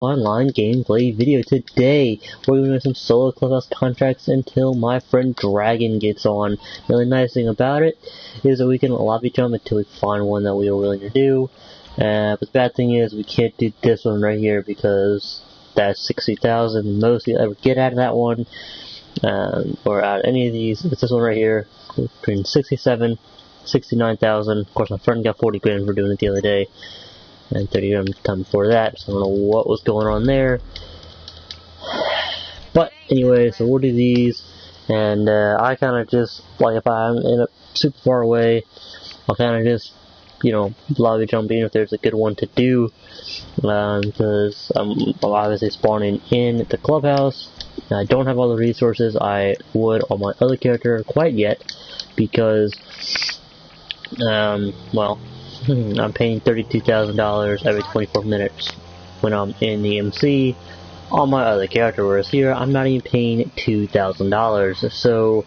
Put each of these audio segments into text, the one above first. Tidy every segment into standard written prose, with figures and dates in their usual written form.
Online gameplay video. Today we're going to do some solo Clubhouse contracts until my friend Dragon gets on. The really nice thing about it is that we can lobby jump until we find one that we are willing to do. But the bad thing is we can't do this one right here because that's 60,000 most you'll ever get out of that one, or out of any of these. It's this one right here between 67, 69,000. Of course, my friend got 40 grand for doing it the other day. And 30 grand time before that, so I don't know what was going on there. But anyway, so we'll do these, and I kind of just, like if I'm in a super far away, I'll kind of just, lobby jump in if there's a good one to do, because I'm obviously spawning in the clubhouse. And I don't have all the resources I would on my other character quite yet, because, well, I'm paying $32,000 every 24 minutes when I'm in the MC on my other character, whereas here I'm not even paying $2,000. So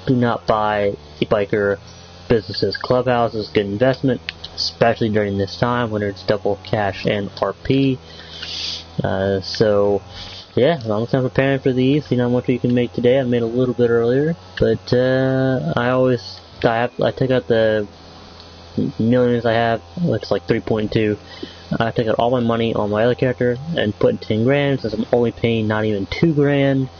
do not buy the biker businesses. Clubhouse is a good investment, especially during this time when it's double cash and RP. So yeah, I'm just preparing for these. See how much you can make today. I made a little bit earlier, but I take out the millions I have, which is like 3.2. I take out all my money on my other character and put in 10 grand, since I'm only paying not even 2 grand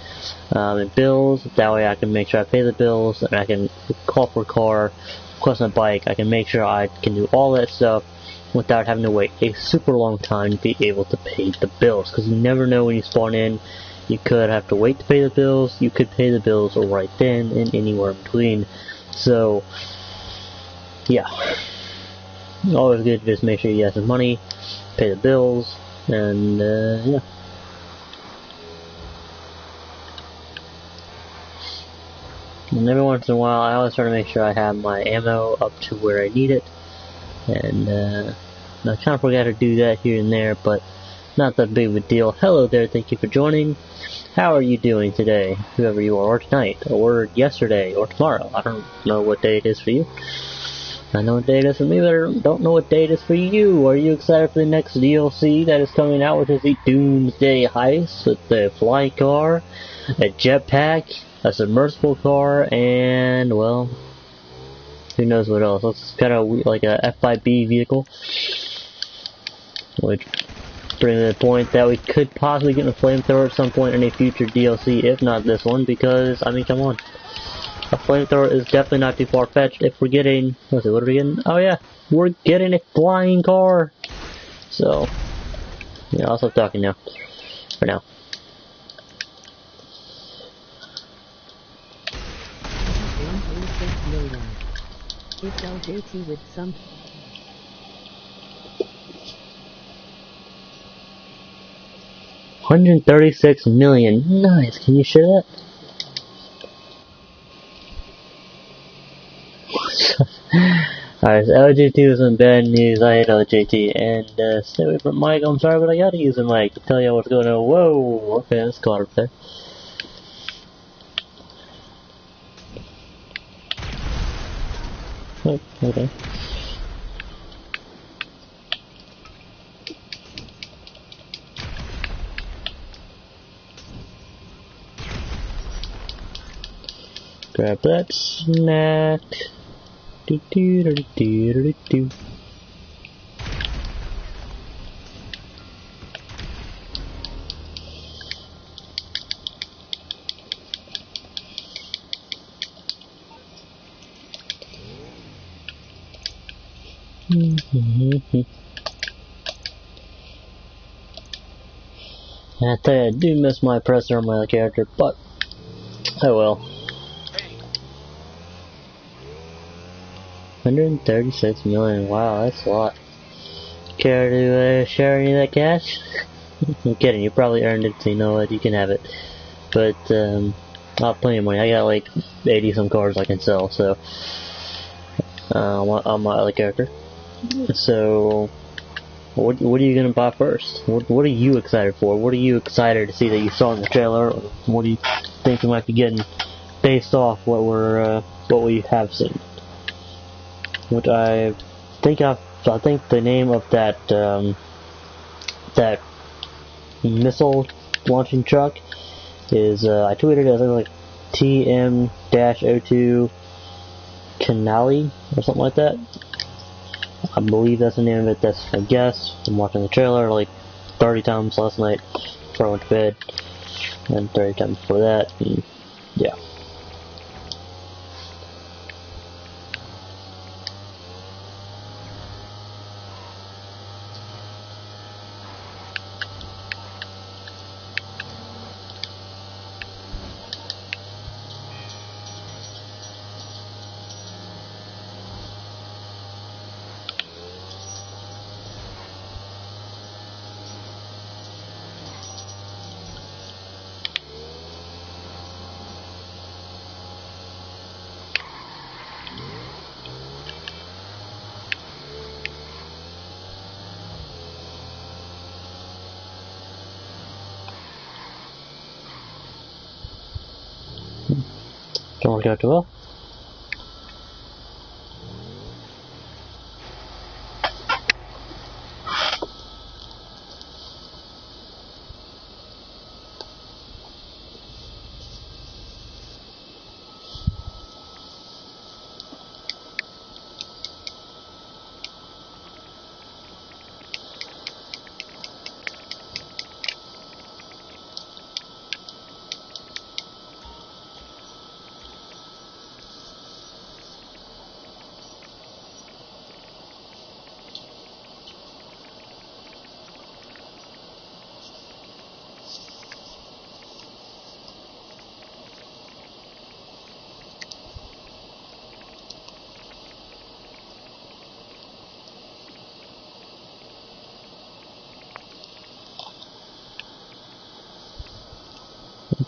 in bills. That way I can make sure I pay the bills, and I can call for a car, request a bike. I can make sure I can do all that stuff without having to wait a super long time to be able to pay the bills, because you never know when you spawn in. You could have to wait to pay the bills, you could pay the bills right then and anywhere in between. So yeah, always good to just make sure you have some money, pay the bills, and yeah. And every once in a while, I always try to make sure I have my ammo up to where I need it, and I kind of forgot to do that here and there, but not that big of a deal. Hello there, thank you for joining. How are you doing today, whoever you are, or tonight, or yesterday, or tomorrow? I don't know what day it is for you. I know what day it is for me, but I don't know what day it is for you. Are you excited for the next DLC that is coming out, which is the Doomsday Heist with the flying car, a jetpack, a submersible car, and, well, who knows what else. It's kind of like a F5B vehicle, which brings me to the point that we could possibly get a flamethrower at some point in a future DLC, if not this one, because, I mean, come on. A flamethrower is definitely not too far-fetched if we're getting, let's see, what are we getting? Oh yeah, we're getting a flying car! So, yeah, I'll stop talking now, for now. It's LJT with some. $136 million, nice, can you share that? Alright, so LJT was some bad news. I hate LJT, and stay away from mic. I'm sorry, but I gotta use a mic to tell you what's going on. Whoa, okay, that's caught up there. Oh, okay. Grab that snack. Do do do do do do. I tell you, I do miss my presser on my other character, but oh well. 136 million, wow, that's a lot. Care to share any of that cash? I'm kidding, you probably earned it, so you know what, you can have it. But, I have plenty of money. I got like 80 some cars I can sell, so, on my other character. So, what are you gonna buy first? What are you excited for? What are you excited to see that you saw in the trailer? Or what do you think you might be getting based off what we have seen? Which I think the name of that missile launching truck is, I tweeted it as like TM-02 Canali or something like that. I believe that's the name of it. That's a guess. I'm watching the trailer like 30 times last night before I went to bed, and 30 times before that, and yeah. Don't work out too well.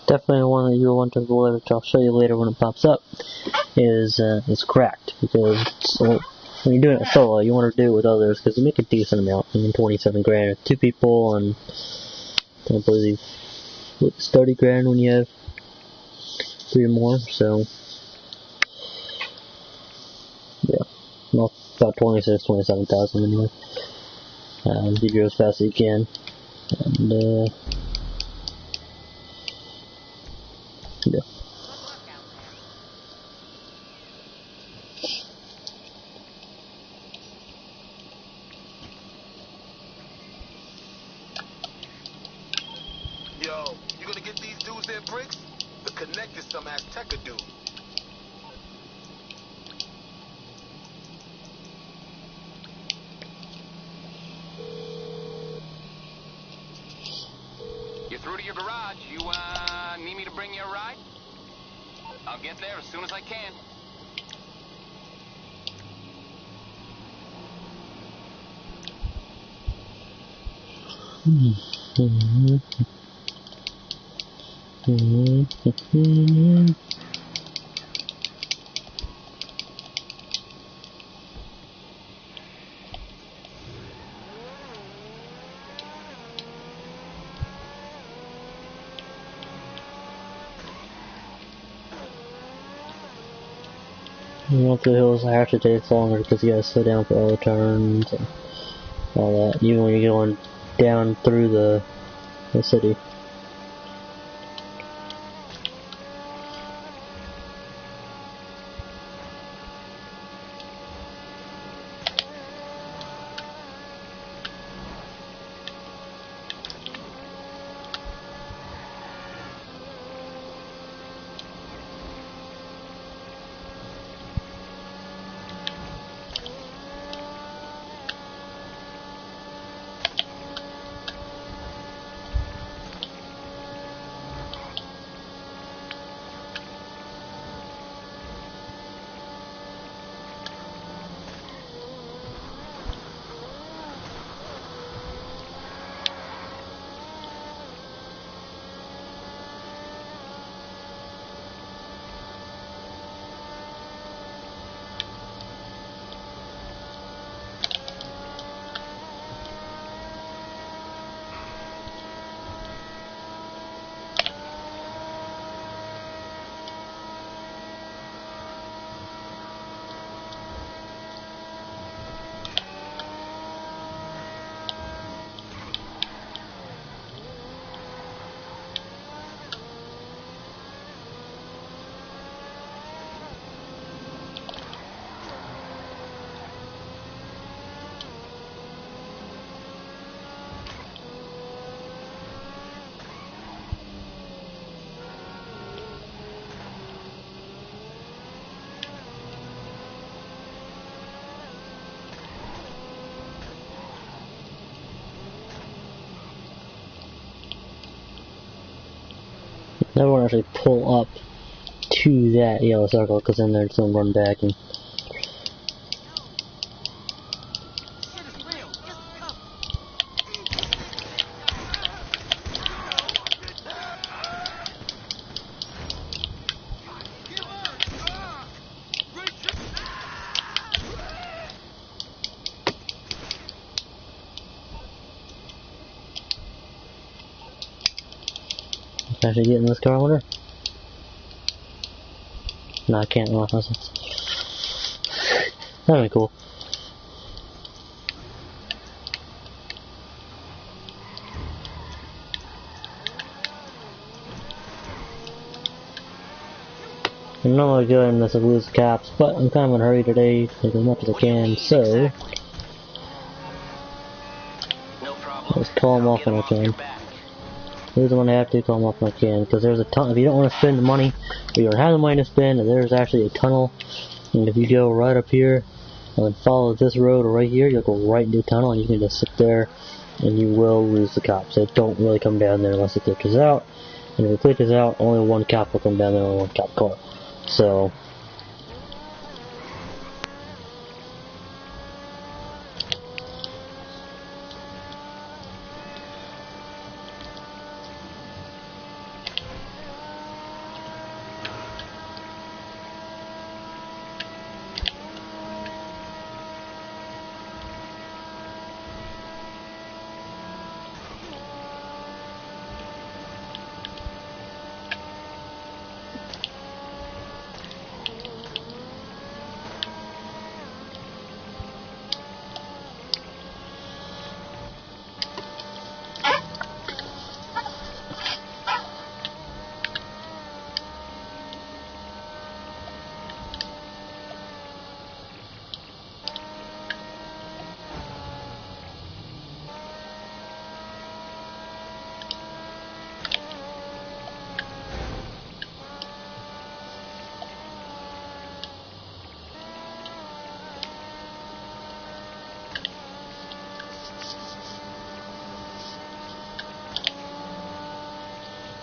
Definitely one that you'll want to avoid, which I'll show you later when it pops up, is cracked, because when you're doing it solo, you want to do it with others, because you make a decent amount. I mean, 27 grand with 2 people, and I believe it's 30 grand when you have 3 or more, so yeah, well, about 27,000 anyway. Give you as fast as you can, and yeah. Yo, you gonna get these dudes their bricks? The Connect is some Azteca dude. You're through to your garage. You, need me to bring you a ride? I'll get there as soon as I can. Going up the hills actually takes longer because you gotta slow down for all the turns and all that, even when you're going down through the city. Never want to actually pull up to that yellow circle because then there's some run back and. Can I actually get in this car, I wonder? No, I can't. No, that'd be cool. I'm not really good unless I lose the cops, but I'm kind of in a hurry today to take as much as I can, so let's call them off when I can. Here's the one I have to call them off when I can, because there's a ton. If you don't want to spend the money, or you don't have the money to spend, there's actually a tunnel, and if you go right up here and follow this road right here, you'll go right into the tunnel, and you can just sit there, and you will lose the cops. They don't really come down there unless it glitches out, and if it glitches out, only one cop will come down there, only one cop car. So.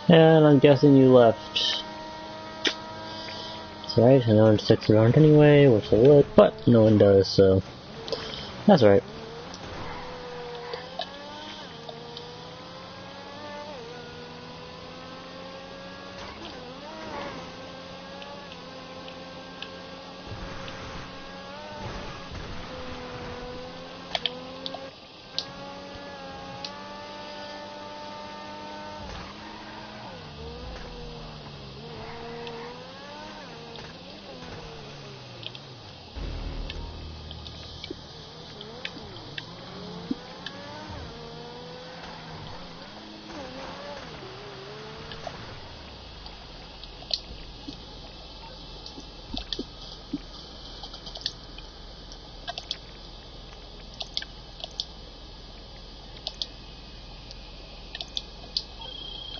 And I'm guessing you left. That's right, I know it sticks around anyway, which they would, but no one does, so that's right.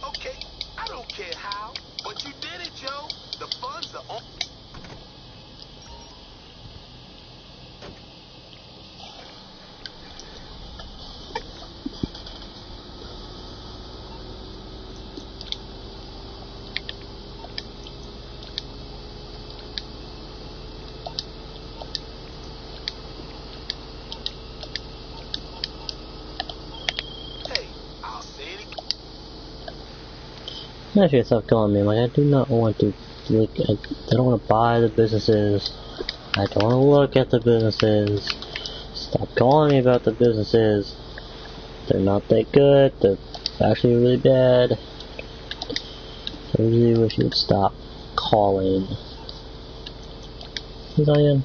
Okay, I don't care how, but you did it, Joe. The funds are on. Hey, I'll say it again. Actually, stop calling me. Like, I do not want to look. I don't want to buy the businesses. I don't want to look at the businesses. Stop calling me about the businesses. They're not that good. They're actually really bad. I really wish you would stop calling. Who's I am?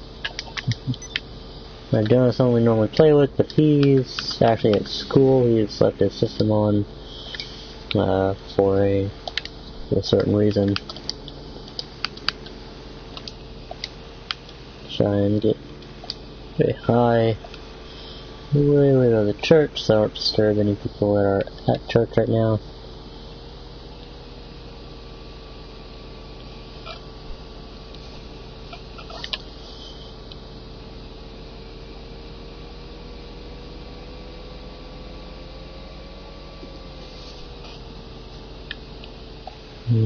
My dad is someone we normally play with, but he's actually at school. He's left his system on for a certain reason. Try and get very high. Way out of the church, so I don't disturb any people that are at church right now. There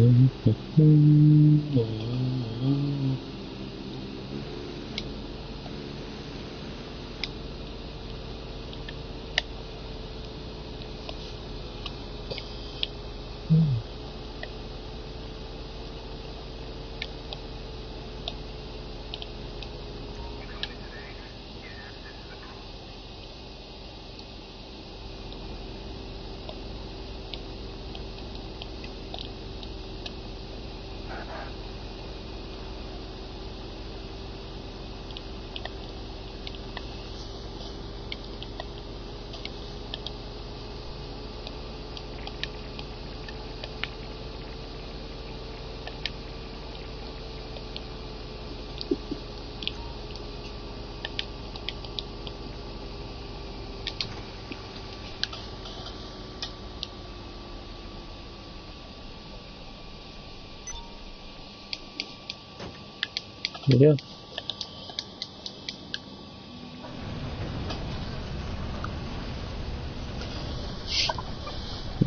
you go.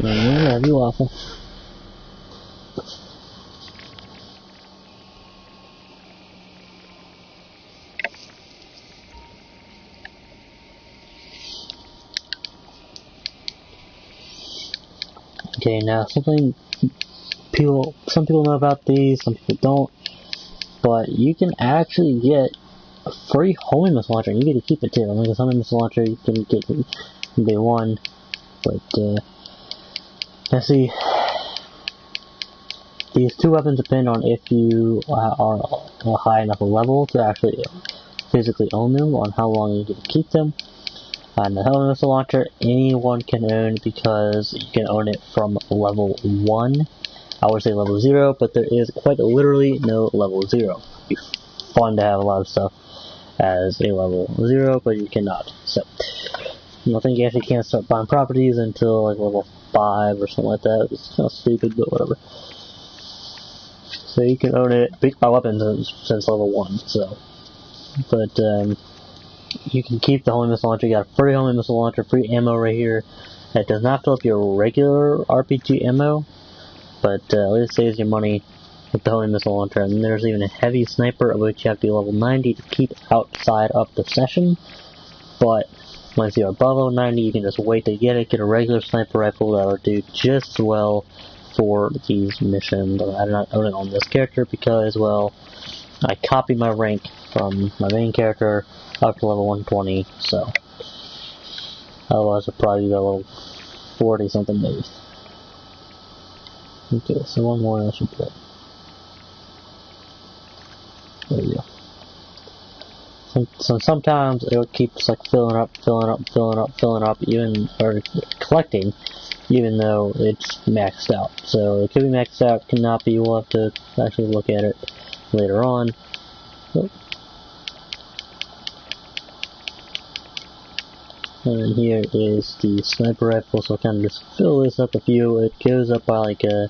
That'd be awful. Okay, now some people know about these, some people don't, but you can actually get a free homing missile launcher, and you get to keep it too. I mean, the homing missile launcher you can get from day one, but let's see. These two weapons depend on if you are a high enough level to actually physically own them, on how long you get to keep them. And the homing missile launcher, anyone can own because you can own it from level 1. I would say level 0, but there is quite literally no level 0. It'd be fun to have a lot of stuff as a level 0, but you cannot. So, I think you actually can't start buying properties until like level 5 or something like that. It's kind of stupid, but whatever. So you can own it, buy weapons since level 1, so. But, you can keep the homing missile launcher. You got a free homing missile launcher, free ammo right here. That does not fill up your regular RPG ammo, but at least saves your money with the homing missile launcher. And there's even a heavy sniper, of which you have to be level 90 to keep outside of the session. But once you're above level 90, you can just wait to get it. Get a regular sniper rifle that will do just as well for these missions. I do not own it on this character because, well, I copied my rank from my main character up to level 120, so otherwise I'd probably go level 40 something maybe. Okay, so one more I should put. There we go. So sometimes it'll keep just like filling up, even, or collecting, even though it's maxed out. So it could be maxed out, cannot be. We'll have to actually look at it later on. Oh. And here is the sniper rifle, so I'll kind of just fill this up a few. It goes up by like a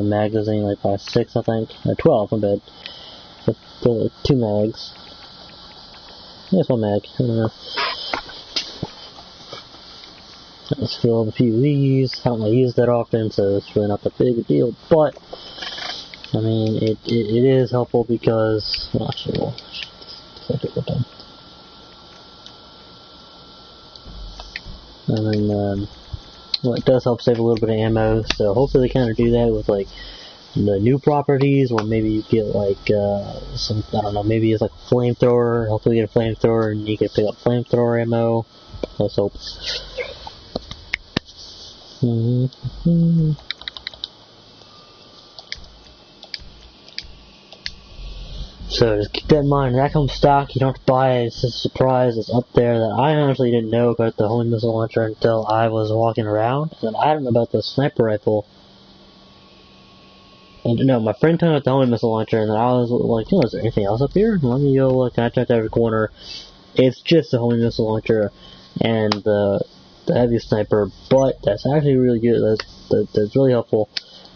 magazine, like by 6 I think, or 12, my bad. So 2 mags. Yes, 1 mag. Let's fill up a few of these. I don't really use that often, so it's really not that big a deal, but I mean, it is helpful because, well, actually, we'll take it with them. I mean, well, it does help save a little bit of ammo, so hopefully they kind of do that with, like, the new properties, or maybe you get, like, some, I don't know, maybe it's like a flamethrower. Hopefully you get a flamethrower and you can pick up flamethrower ammo. Let's hope. So just keep that in mind. That comes stock. You don't have to buy it. It's just a surprise. It's up there that I honestly didn't know about the homing missile launcher until I was walking around. And I don't know about the sniper rifle. And no, my friend told me about the homing missile launcher, and then I was like, "Oh, is there anything else up here? Let me go look." And I checked every corner. It's just the homing missile launcher and the heavy sniper, but that's actually really good. That's really helpful,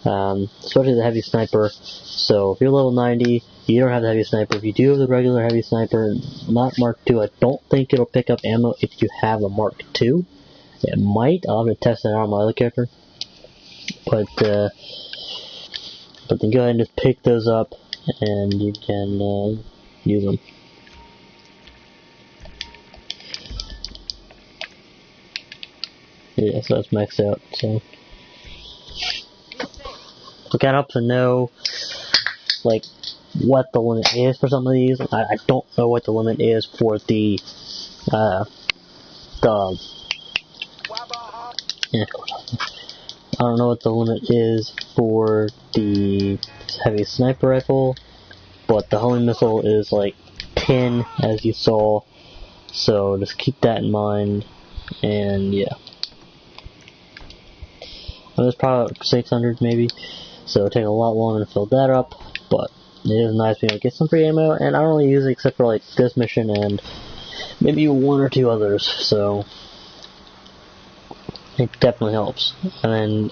especially the heavy sniper. So if you're level 90, you don't have the heavy sniper. If you do have the regular heavy sniper, not Mark II, I don't think it'll pick up ammo if you have a Mark II. It might. I'll have to test it out on my other character. But But then go ahead and just pick those up, and you can use them. Yeah, so that's maxed out. So we kind of have to know, like, what the limit is for some of these. I don't know what the limit is for the yeah. I don't know what the limit is for the heavy sniper rifle, but the homing missile is like 10, as you saw. So just keep that in mind, and yeah. It was probably 600 maybe, so it'll take a lot longer to fill that up, but it is nice being able to get some free ammo, and I don't really use it except for like this mission and maybe one or two others, so it definitely helps. And then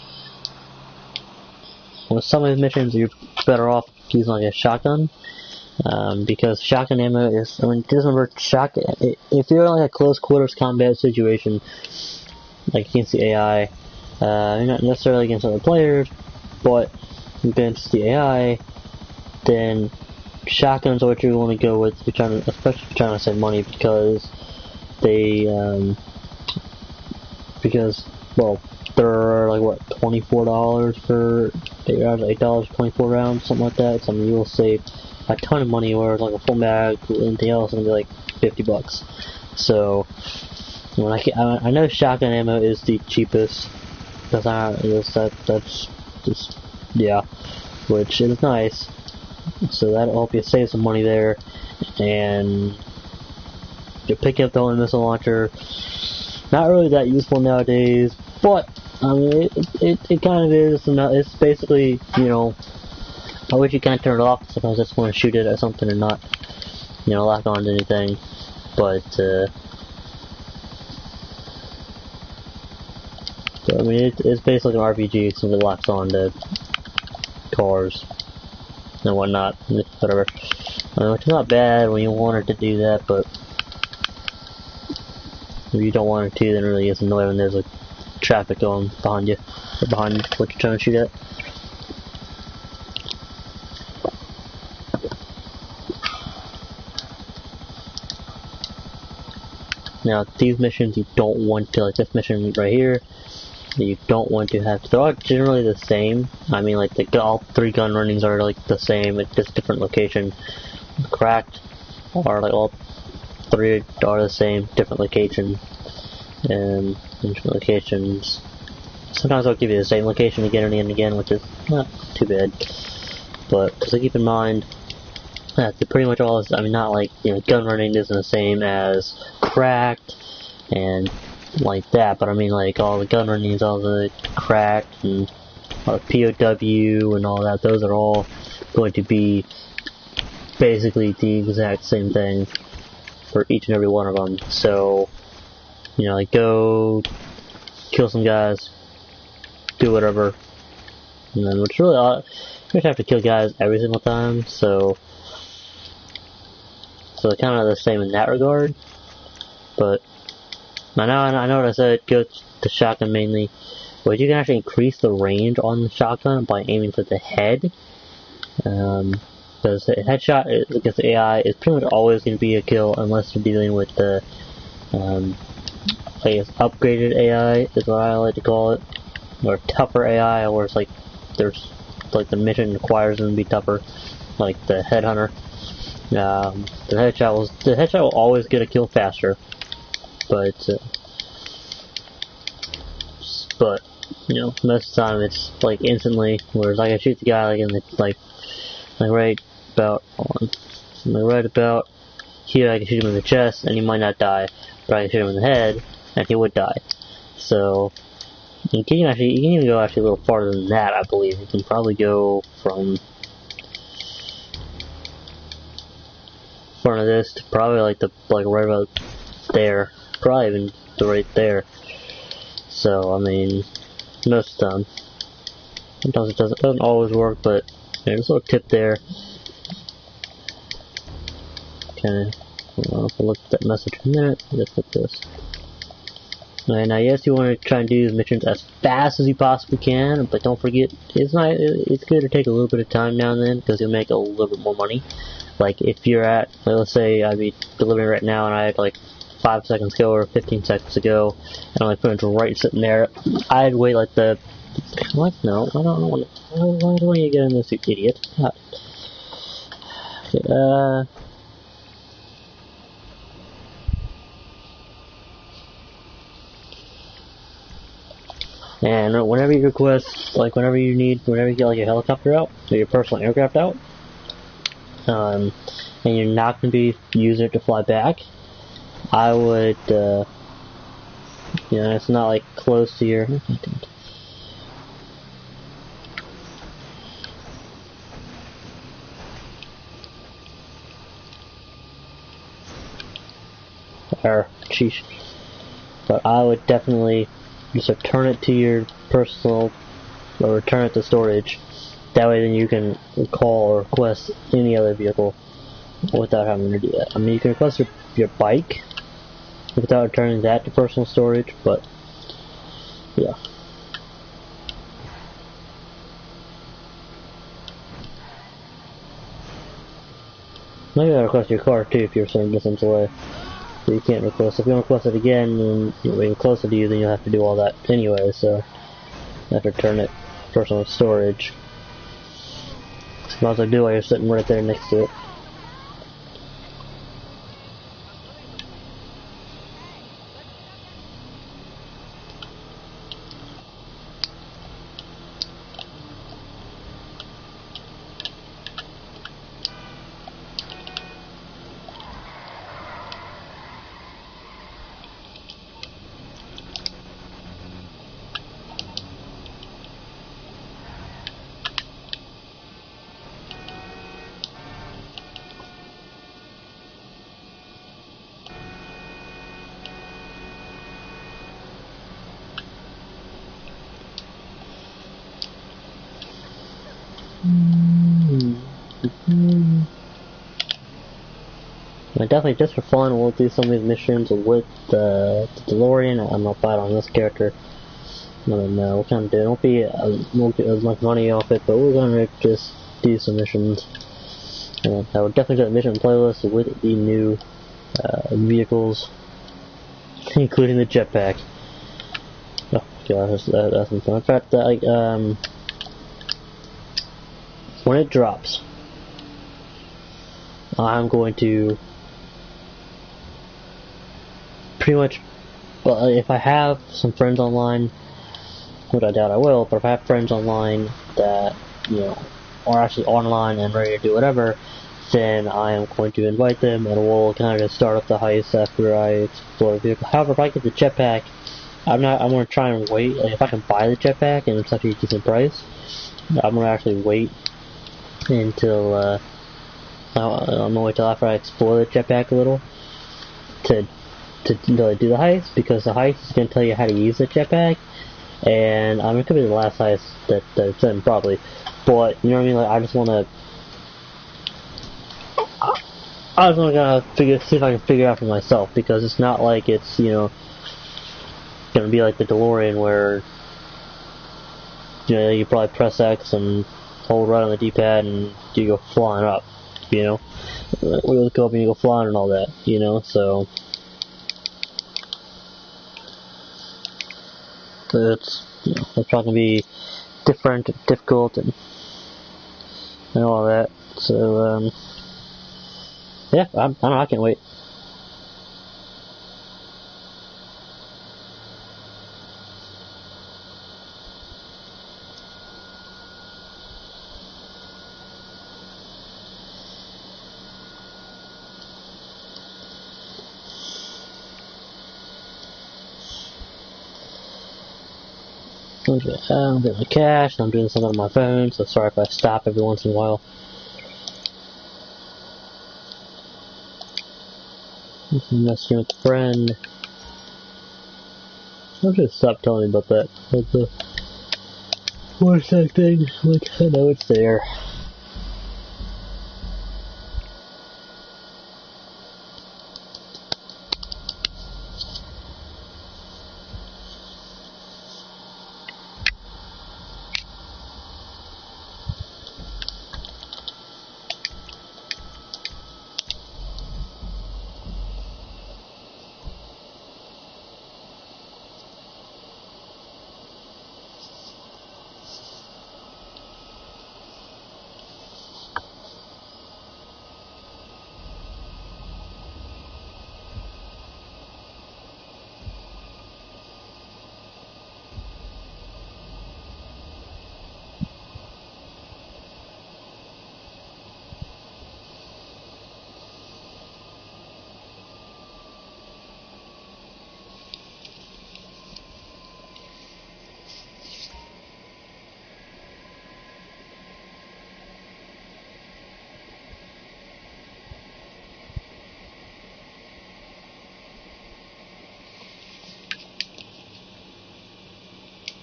with some of these missions, you're better off using like a shotgun, because shotgun ammo is, I mean, just remember, shotgun, if you're in like a close quarters combat situation, like against the AI, you're not necessarily against other players, but against the AI, then shotguns are what you want to go with, especially if you're trying to save money, because they, well, they're like, what, $24 for $8, 24 rounds, something like that. So I mean, you will save a ton of money, whereas like a full mag, anything else, is gonna be like $50. So when I know shotgun ammo is the cheapest, because that's just, yeah, which is nice. So that'll help you save some money there, and you pick up the only missile launcher. Not really that useful nowadays, but I mean, it kind of is. It's basically, you know, I wish you kind of turn it off. Sometimes I just want to shoot it at something and not, you know, lock on to anything. But so, I mean, it's basically an RPG, so it locks on to cars and whatnot, whatever. Which is not bad when you want it to do that, but if you don't want it to, then it really is annoying when there's like traffic going behind you, or behind what you're trying to shoot at. Now, these missions you don't want to, like this mission right here, you don't want to have, they're all generally the same. I mean, like, all 3 gun runnings are like the same, it's just different location. Cracked are like all 3 are the same, different location, and different locations. Sometimes I'll give you the same location again and again, which is not too bad. But just to keep in mind that they're pretty much all, I mean, not like, you know, gun running isn't the same as cracked and like that, but I mean, like, all the gun runnings, all the cracked and all the POW and all that, those are all going to be basically the exact same thing for each and every one of them. So, you know, like, go kill some guys, do whatever, and then, which really odd, you just have to kill guys every single time, so they're kind of the same in that regard. But I know what I said, go to shotgun mainly, but you can actually increase the range on the shotgun by aiming for the head. Because the headshot against the AI is pretty much always going to be a kill unless you're dealing with the, I guess, upgraded AI is what I like to call it, or tougher AI, or it's like there's like the mission requires them to be tougher, like the headhunter. The headshot will always get a kill faster, but you know, most of the time it's like instantly. Whereas I can shoot the guy like in the like right about here, I can shoot him in the chest and he might not die, but I can shoot him in the head and he would die. So you can even go actually a little farther than that. I believe you can probably go from front of this to probably like right about there, probably even to right there. So I mean, most of the time. Sometimes it doesn't always work, but there's a little tip there. Okay, I'll look at that message in a minute. Just like this. And yes, you want to try and do these missions as fast as you possibly can, but don't forget, it's good to take a little bit of time now and then, because you'll make a little bit more money. Like, if you're at, let's say I'd be delivering right now, and I had like 5 seconds ago or 15 seconds ago, and my phone's right sitting there, I'd wait like what? No, I don't know. Why do you get in this, you idiot? God. Okay, and whenever you request, like whenever you get like your helicopter out, or your personal aircraft out, and you're not going to be using it to fly back, I would, it's not like close to your, sheesh. But I would definitely just return it to your personal, or return it to storage. That way then you can call or request any other vehicle without having to do that. I mean, you can request your bike without returning that to personal storage, but yeah. Maybe you gotta request your car too if you're a certain distance away. So you can't request. If you want to request it again and you're even closer to you, then you'll have to do all that anyway, so you have to return it to personal storage. You might as well do it while you're sitting right there next to it. Definitely, just for fun, we'll do some of these missions with the DeLorean. I'm not bad on this character. I don't know, we're trying to do. Won't get as much money off it, but we're gonna just do some missions. And I would definitely do a mission playlist with the new vehicles, including the jetpack. Oh gosh, that's some fun. In fact, when it drops, I'm going to pretty much, well, if I have some friends online, which I doubt I will, but if I have friends online that, are actually online and ready to do whatever, then I am going to invite them and we'll kind of start up the heist after I explore the vehicle. However, if I get the jetpack, I'm going to try and wait. Like, if I can buy the jetpack and it's actually a decent price, I'm going to actually wait until, I'm going to wait till after I explore the jetpack a little to do the heist, because the heist is going to tell you how to use the jetpack, and it could be the last heist that it's in, probably, but, you know what I mean, like, I just want to see if I can figure it out for myself, because it's not like it's, going to be like the DeLorean where, you probably press X and hold right on the D-pad and you go flying up, wheel go up and you go flying and all that, so it's, it's probably going to be different, difficult, and all that, so, yeah, I don't know, I can't wait. I'm getting my cash, I'm doing something on my phone, so sorry if I stop every once in a while. Messing with a friend. I'll just stop telling me about that. Like the what's that thing? Like, I know it's there.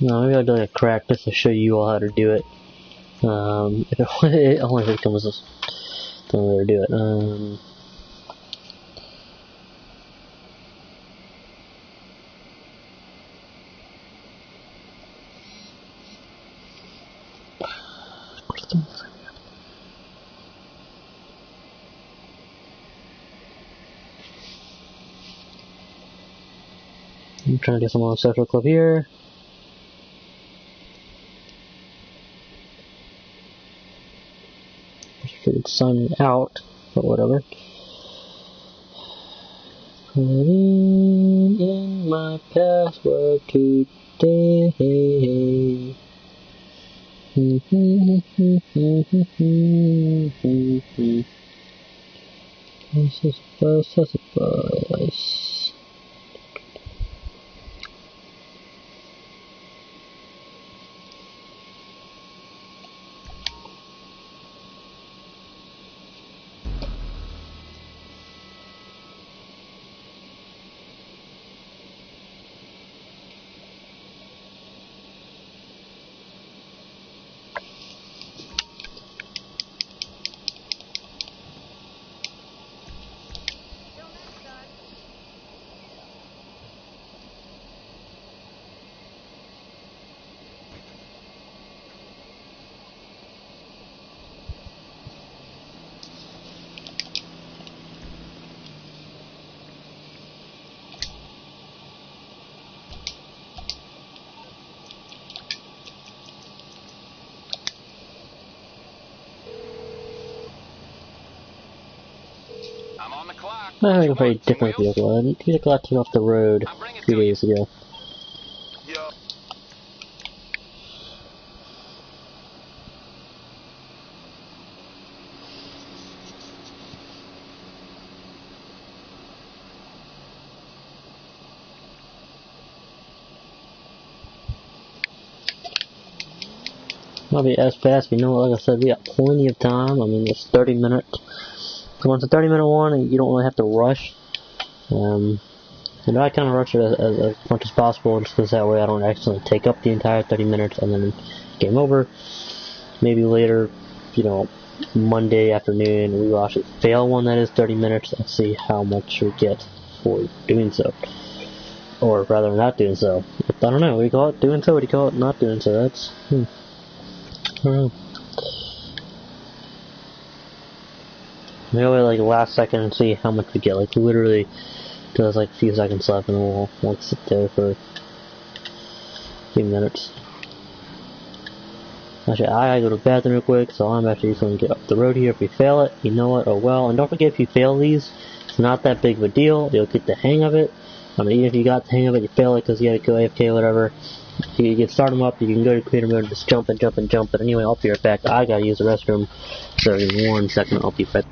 No, maybe I'll do like a crack just to show you all how to do it. It only if it comes this, don't really do it. I'm trying to get some on social club here. Sign me out, but whatever. Put in my password today. This is a bus. I'm on the clock. I think a very different vehicle. The vehicle I took off the road a few days ago. Yo. Not be as fast, but you know what, like I said, we got plenty of time. I mean, it's 30 minutes. So it's a 30-minute one, and you don't really have to rush. I kind of rush it as much as possible, just because that way I don't accidentally take up the entire 30 minutes and then game over. Maybe later, Monday afternoon, we will actually fail one that is 30 minutes and see how much we get for doing so. Or rather, not doing so. I don't know, what do you call it? Doing so? What do you call it? Not doing so. That's, I don't know. Maybe like last second and see how much we get. Like literally, there's like a few seconds left, and we'll sit there for a few minutes. Actually, I gotta go to the bathroom real quick, so I'm actually just gonna get up the road here. If we fail it, you know what? Oh well. And don't forget, if you fail these, it's not that big of a deal. You'll get the hang of it. I mean, even if you got the hang of it, you fail it because you had to go AFK or whatever. If you can start them up, you can go to creator mode and just jump and jump and jump. But anyway, I'll be right back. I gotta use the restroom. So in 1 second, I'll be right back.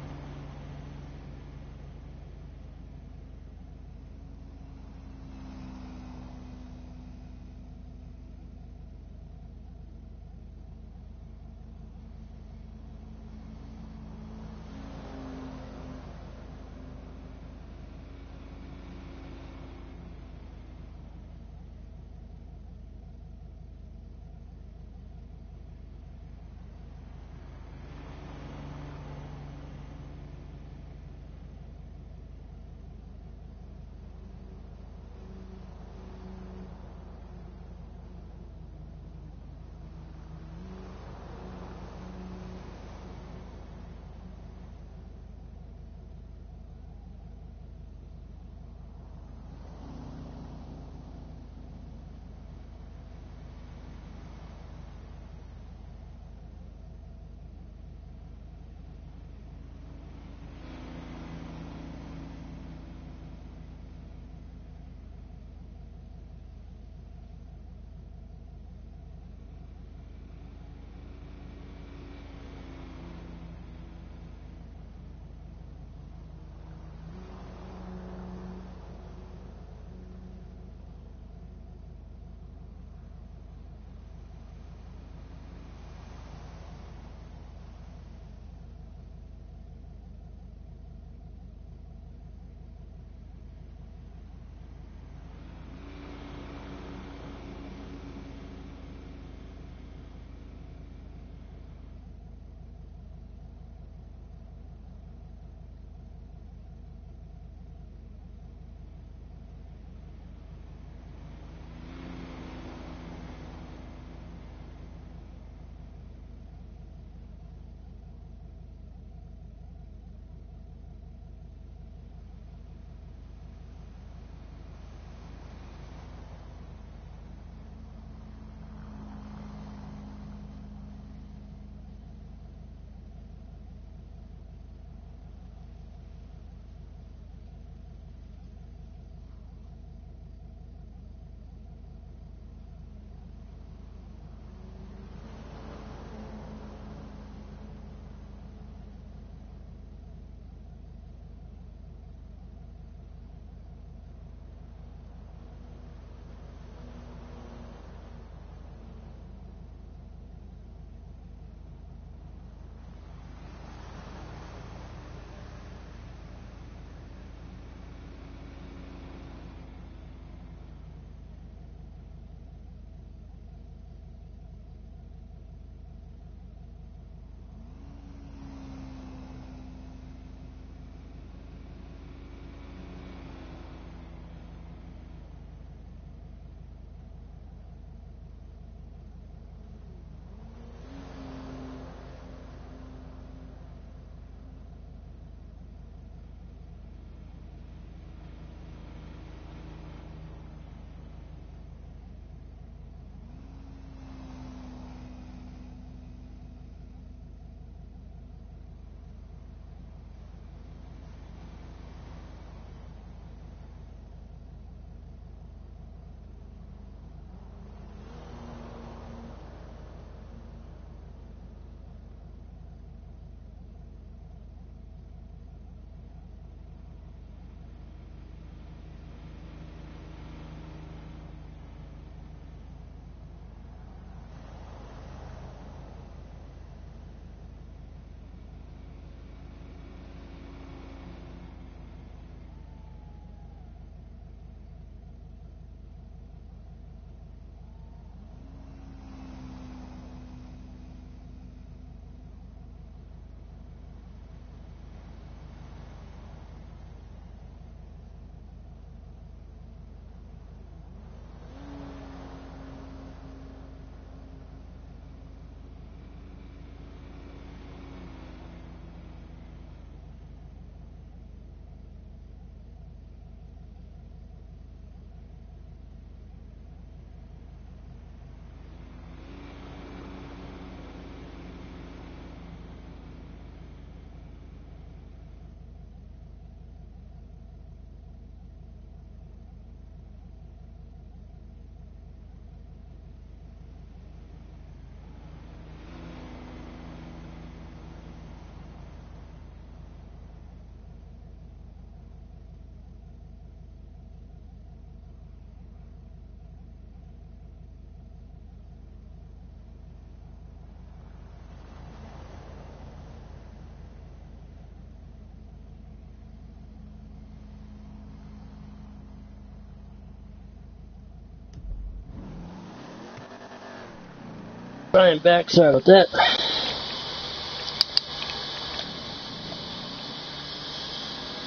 I am back. Sorry about that.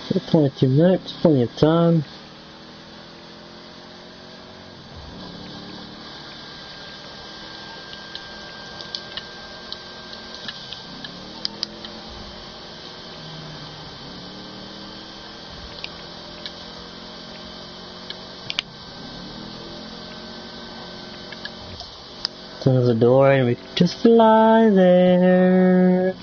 So 22 minutes, plenty of time. There's the door and we can just fly there.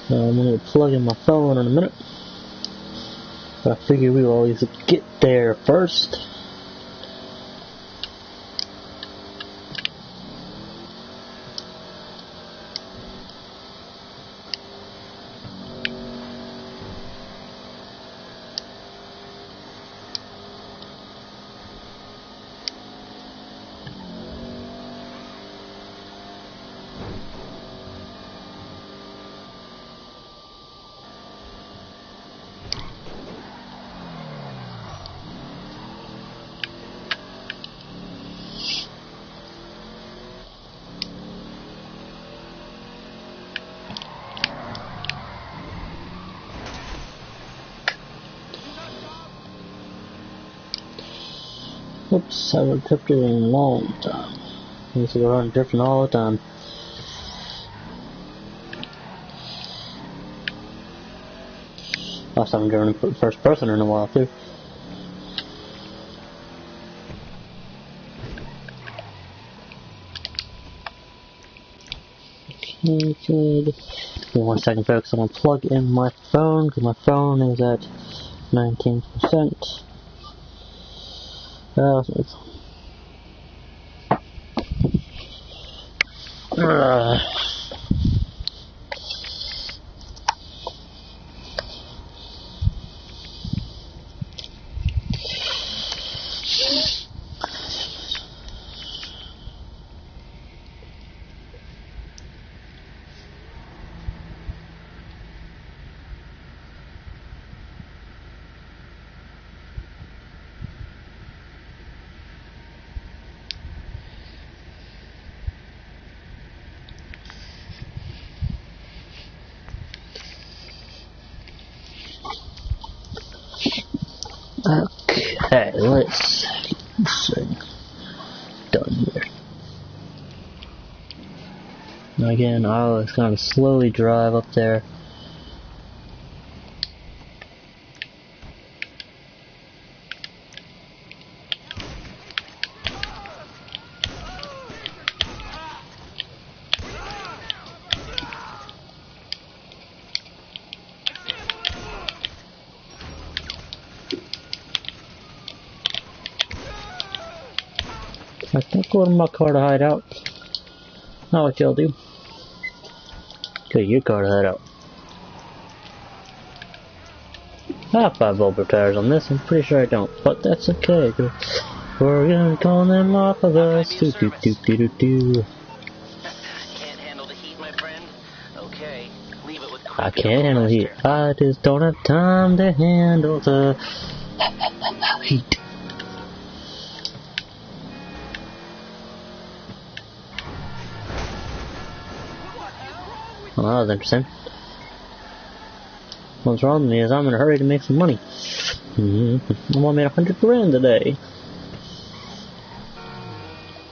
I'm going to plug in my phone in a minute. But I figure we will always get there first. Oops, I haven't drifted in a long time. I used to go around drifting all the time. Last time I'm driving first person in a while too. Okay, good. Give me 1 second, folks. I'm gonna plug in my phone because my phone is at 19%. Okay, let's see. Done here. Now again, I always kind of slowly drive up there. I think go to my car to hide out. Not what y'all do. Go to your car to hide out. I have 5 volt repairs on this, I'm pretty sure I don't, but that's okay. We're gonna call them off of us. Do do do do do do. Can't handle the heat, my friend? Okay, leave it with I can't handle heat. I just don't have time to handle the heat. Well, that was interesting. What's wrong with me is I'm in a hurry to make some money. I only made 100 grand today.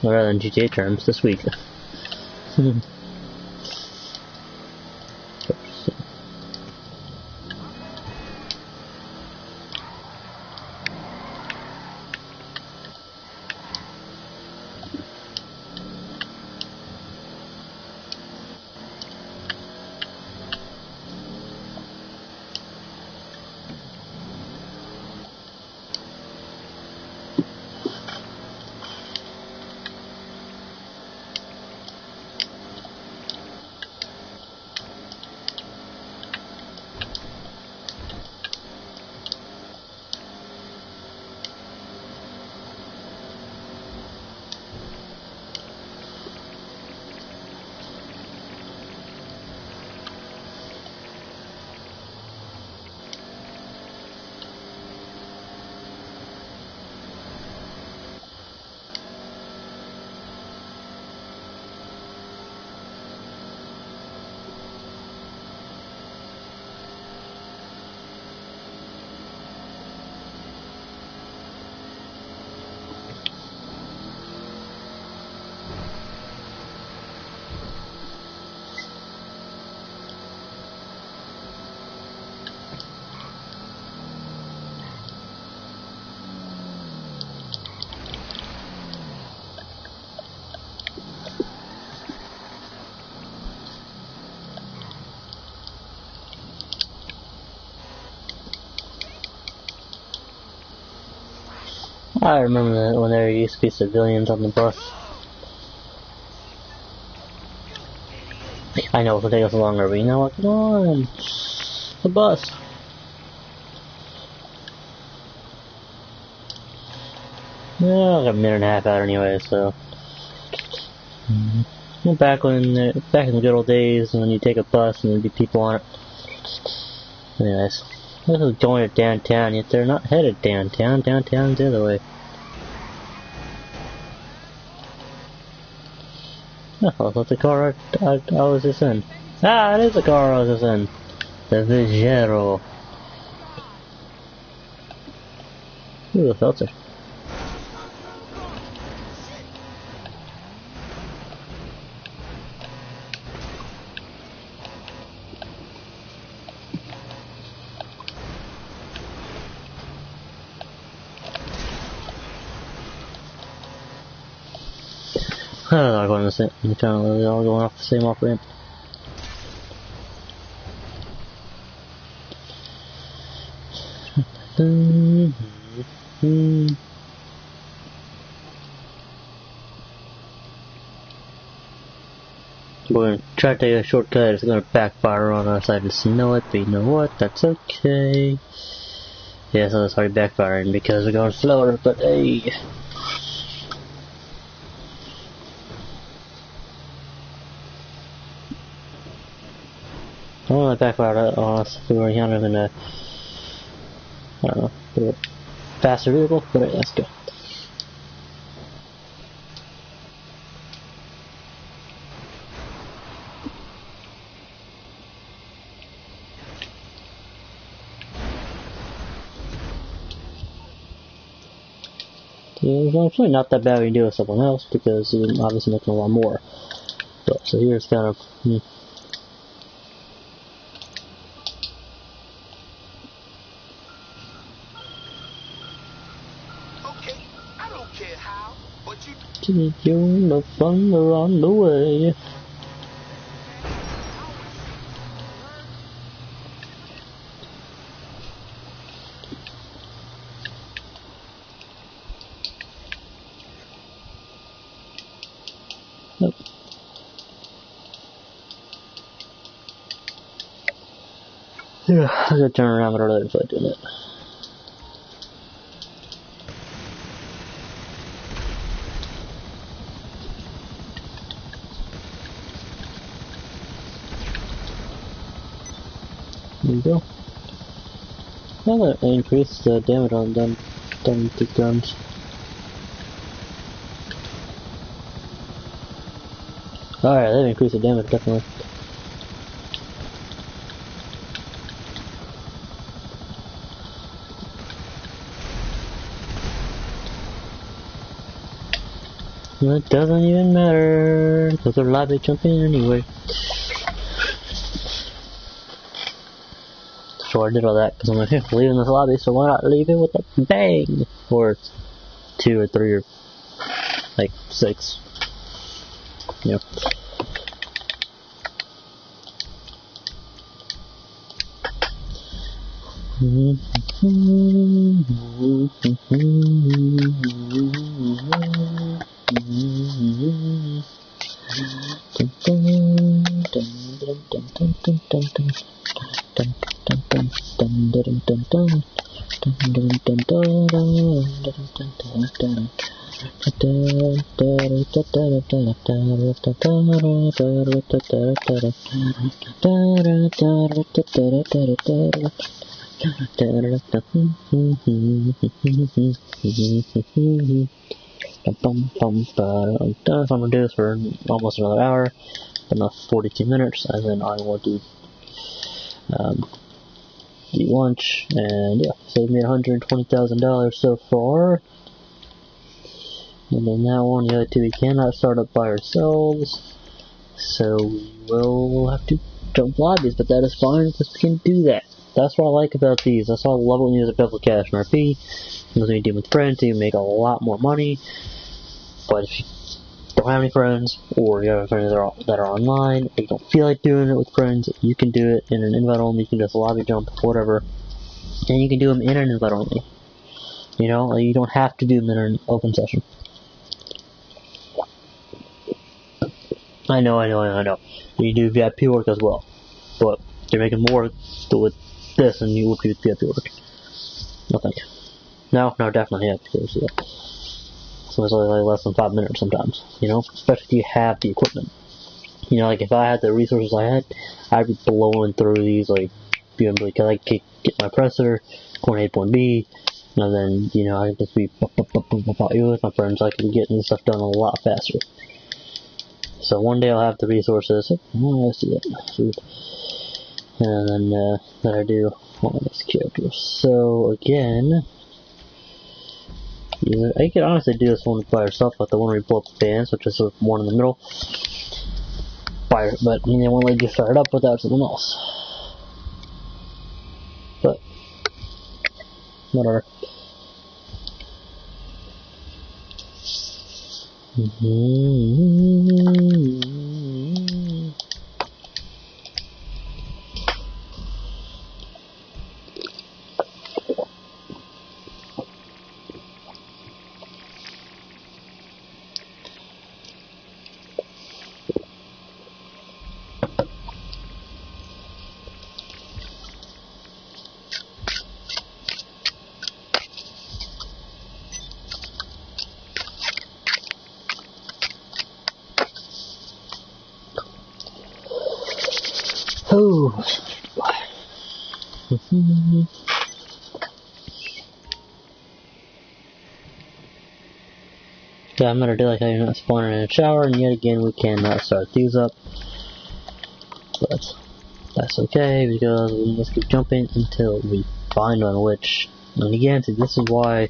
Or rather in GTA terms, this week. I remember that when there used to be civilians on the bus. I know it's gonna take us longer, but you know what? Come on! The bus! Yeah, I got a minute and a half out anyway, so. Back in the good old days when you take a bus and there'd be people on it. Anyways, this is going to downtown, yet they're not headed downtown. Downtown's the other way. Oh, that's the car I was just in. Ah, it is the car I was just in. The Vigero. Ooh, the filter. They're all going the same. They're all going off the same off ramp. We're going to try to take a shortcut. It's going to backfire on us. I just know it, but you know what? That's okay. Yeah, so it's already backfiring because we're going slower, but hey. I don't know, backfired on us. We were kind of in a, I don't know, a faster vehicle, but hey, let's go. Yeah, it's actually not that bad when you do it with someone else because you're obviously making a lot more. But, so here's kind of. Okay, I don't care how, but you. You're the thunder on the way. Nope. Yeah, I gotta turn around, but I really feel like doing it. There you go. I'm gonna increase the damage on them two guns. Alright, they've increased the damage, definitely. It doesn't even matter, because they're liable to jump in anyway. So I did all that, because I'm like, hey, leaving this lobby, so why not leave it with a bang? Or 2 or 3 or, like, 6. Yeah. I'm gonna do this for almost another hour, enough 42 minutes, and then I will do lunch, and yeah, saved me $120,000 so far. And then that one, the other two we cannot start up by ourselves, so we will have to jump lobbies, but that is fine because we can do that. That's what I like about these. That's why I love when you use a double cash and RP. Because when you do with friends, you make a lot more money. But if you don't have any friends, or you have friends that are online, or you don't feel like doing it with friends, you can do it in an invite only. You can just lobby jump, whatever, and you can do them in an invite only. You know, like, you don't have to do them in an open session. I know. You do VIP work as well, but you're making more with this than you would do with VIP work. No thank you. No, definitely, yeah, because so it's only like less than 5 minutes sometimes, you know, especially if you have the equipment. You know, like if I had the resources I had, I'd be blowing through these, like, because I could get my presser, point A, point B, and then, you know, I could just be even with my friends, I could be getting this stuff done a lot faster. So one day I'll have the resources. Oh, I see that. And then I do all this character. So again, I could honestly do this one by yourself, but the one where you blow up the fans, which is sort of one in the middle. But I won't let you start it up without something else. But whatever. Oh. Yeah, I'm gonna do like how you're not spawning in a shower, and yet again we cannot start these up. But that's okay, because we just keep jumping until we find one, which, and again, see, this is why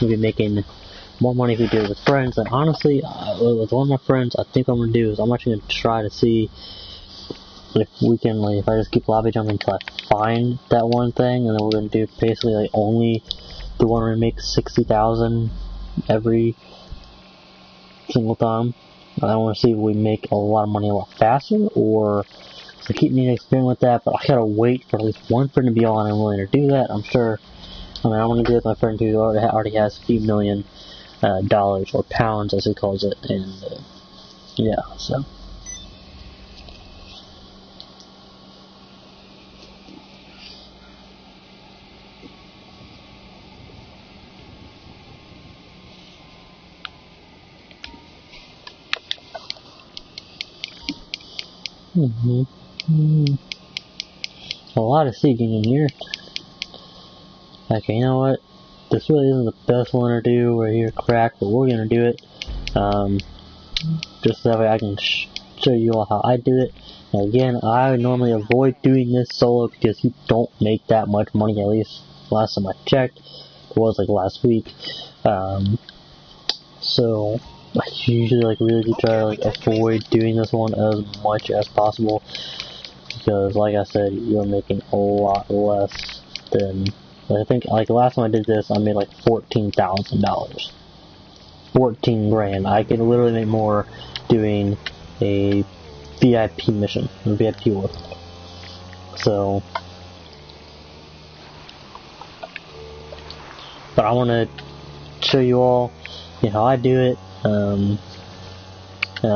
we'll be making more money if we do it with friends. And honestly, with one of my friends, I think what I'm gonna do is I'm actually gonna try to see if we can, like, if I just keep lobby jumping until I find that one thing, and then we're gonna do basically like only the one where we make 60,000 every single time. I want to see if we make a lot of money a lot faster, or to keep me experimenting with that. But I gotta wait for at least one friend to be on and willing to do that. I'm sure. I mean, I want to do it with my friend who already has a few million dollars or pounds, as he calls it, and yeah, so. A lot of seeking in here. Okay, you know what? This really isn't the best one to do right here, crack, but we're gonna do it. Just so that way I can show you all how I do it. Now again, I normally avoid doing this solo because you don't make that much money, at least last time I checked. It was like last week. So I usually like really do try to like avoid doing this one as much as possible, because like I said, you're making a lot less than, I think, like last time I did this, I made like $14,000. 14 grand. I can literally make more doing a VIP mission, VIP work. So, but I want to show you all, you know, how I do it. I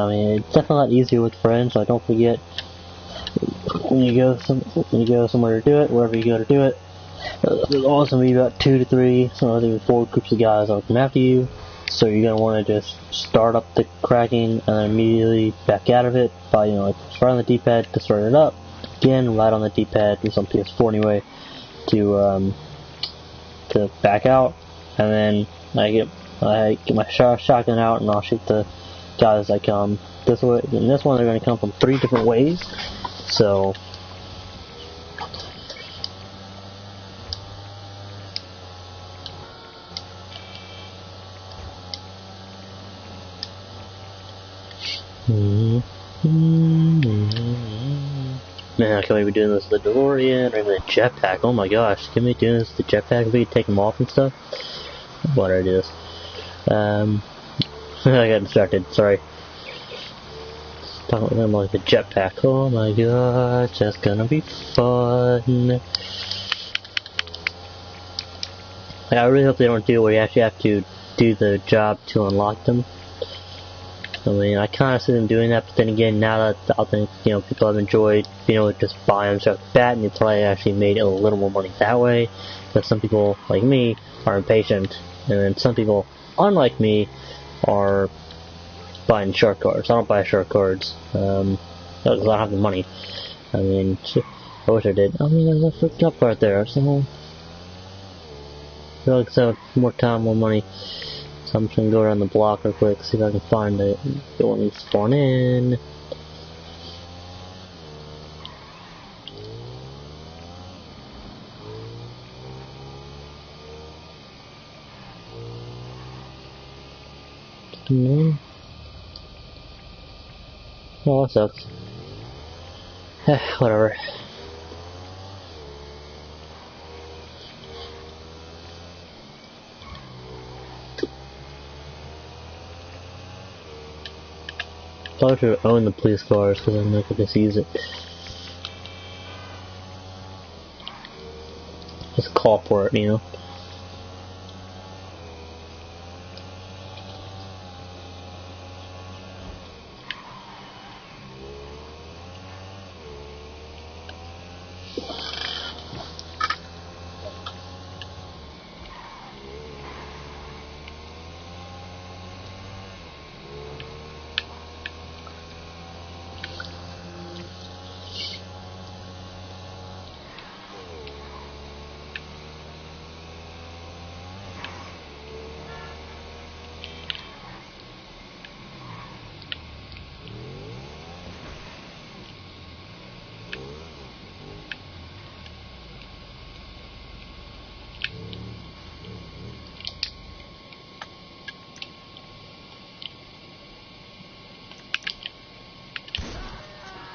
mean, it's definitely a lot easier with friends, so don't forget, when you go somewhere to do it, wherever you go to do it, there's always going to be about 2 to 3, sometimes even 4 groups of guys that will come after you. So you're going to want to just start up the cracking and then immediately back out of it by, you know, like right on the D-pad to start it up. Again, right on the D-pad, it's on PS4 anyway, to back out. And then I get my shotgun out and I'll shoot the guys that come this way. In this one, they're going to come from 3 different ways. So man, I can't wait to be doing this with the DeLorean or even the jetpack. Oh my gosh, can we do this with the jetpack? Can we take them off and stuff? Why did I do this? I got distracted, sorry. Talking about the jetpack. Oh my gosh, that's gonna be fun. Like, I really hope they don't do it where you actually have to do the job to unlock them. I mean, I kind of see them doing that, but then again, now that I think, you know, people have enjoyed being able to just buy them straight off the bat, and you probably actually made a little more money that way. But some people, like me, are impatient, and then some people, unlike me, are buying shark cards. I don't buy shark cards, because I don't have the money. I mean, I wish I did. I mean, there's a freaking up right there, so... I feel like I have more time, more money. So I'm just gonna go around the block real quick, see if I can find it. The one and spawn in. Oh, that sucks. Whatever. Probably should own the police cars because then I could just use it. Just call for it, you know.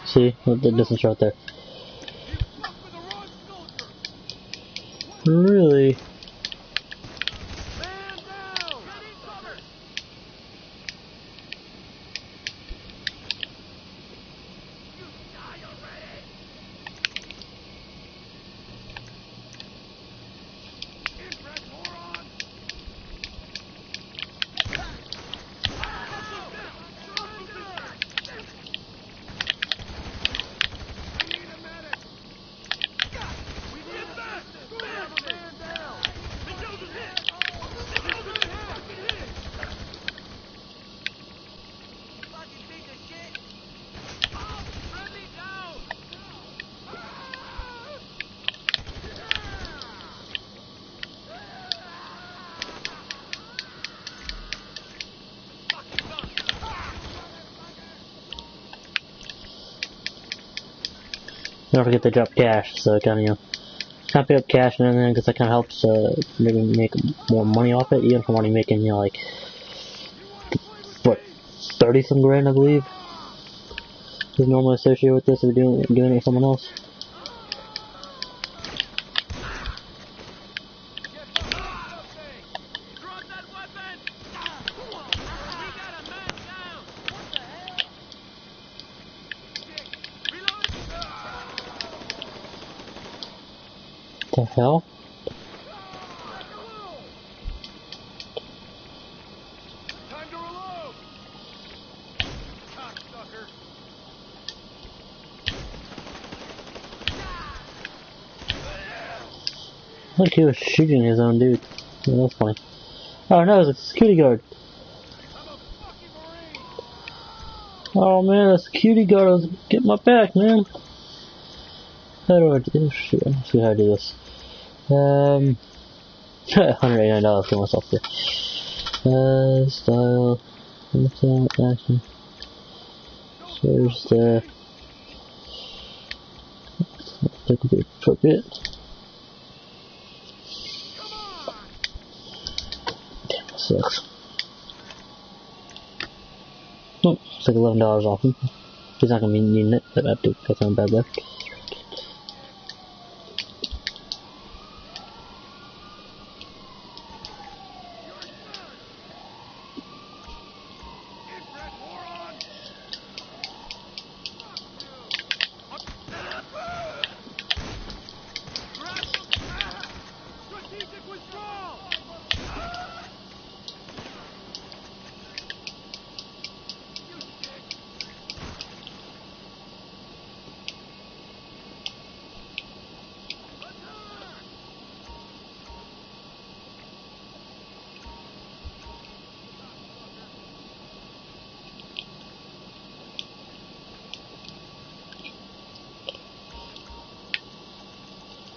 See? The distance right there. Really? Don't forget to drop cash, so kind of, you know, can't pick up cash and everything because that kind of helps maybe make more money off it, even if I'm only making, you know, like, what, 30 some grand, I believe, is normally associated with this if you're doing it with someone else. The hell? Time to reload! Cocksucker! Look, he was shooting his own dude. Yeah, that's funny. Oh no, it's a security guard. I'm a fucking Marine! Oh man, that security guard was getting my back, man. How do I do this? Shit, let's see how I do this. $189 for myself there. Style, action. Here's the. That could be appropriate. Damn, that sucks. Oh, it's like $11 off. He's not gonna be needing it, but I have to cut some bad luck. Strategic withdrawal!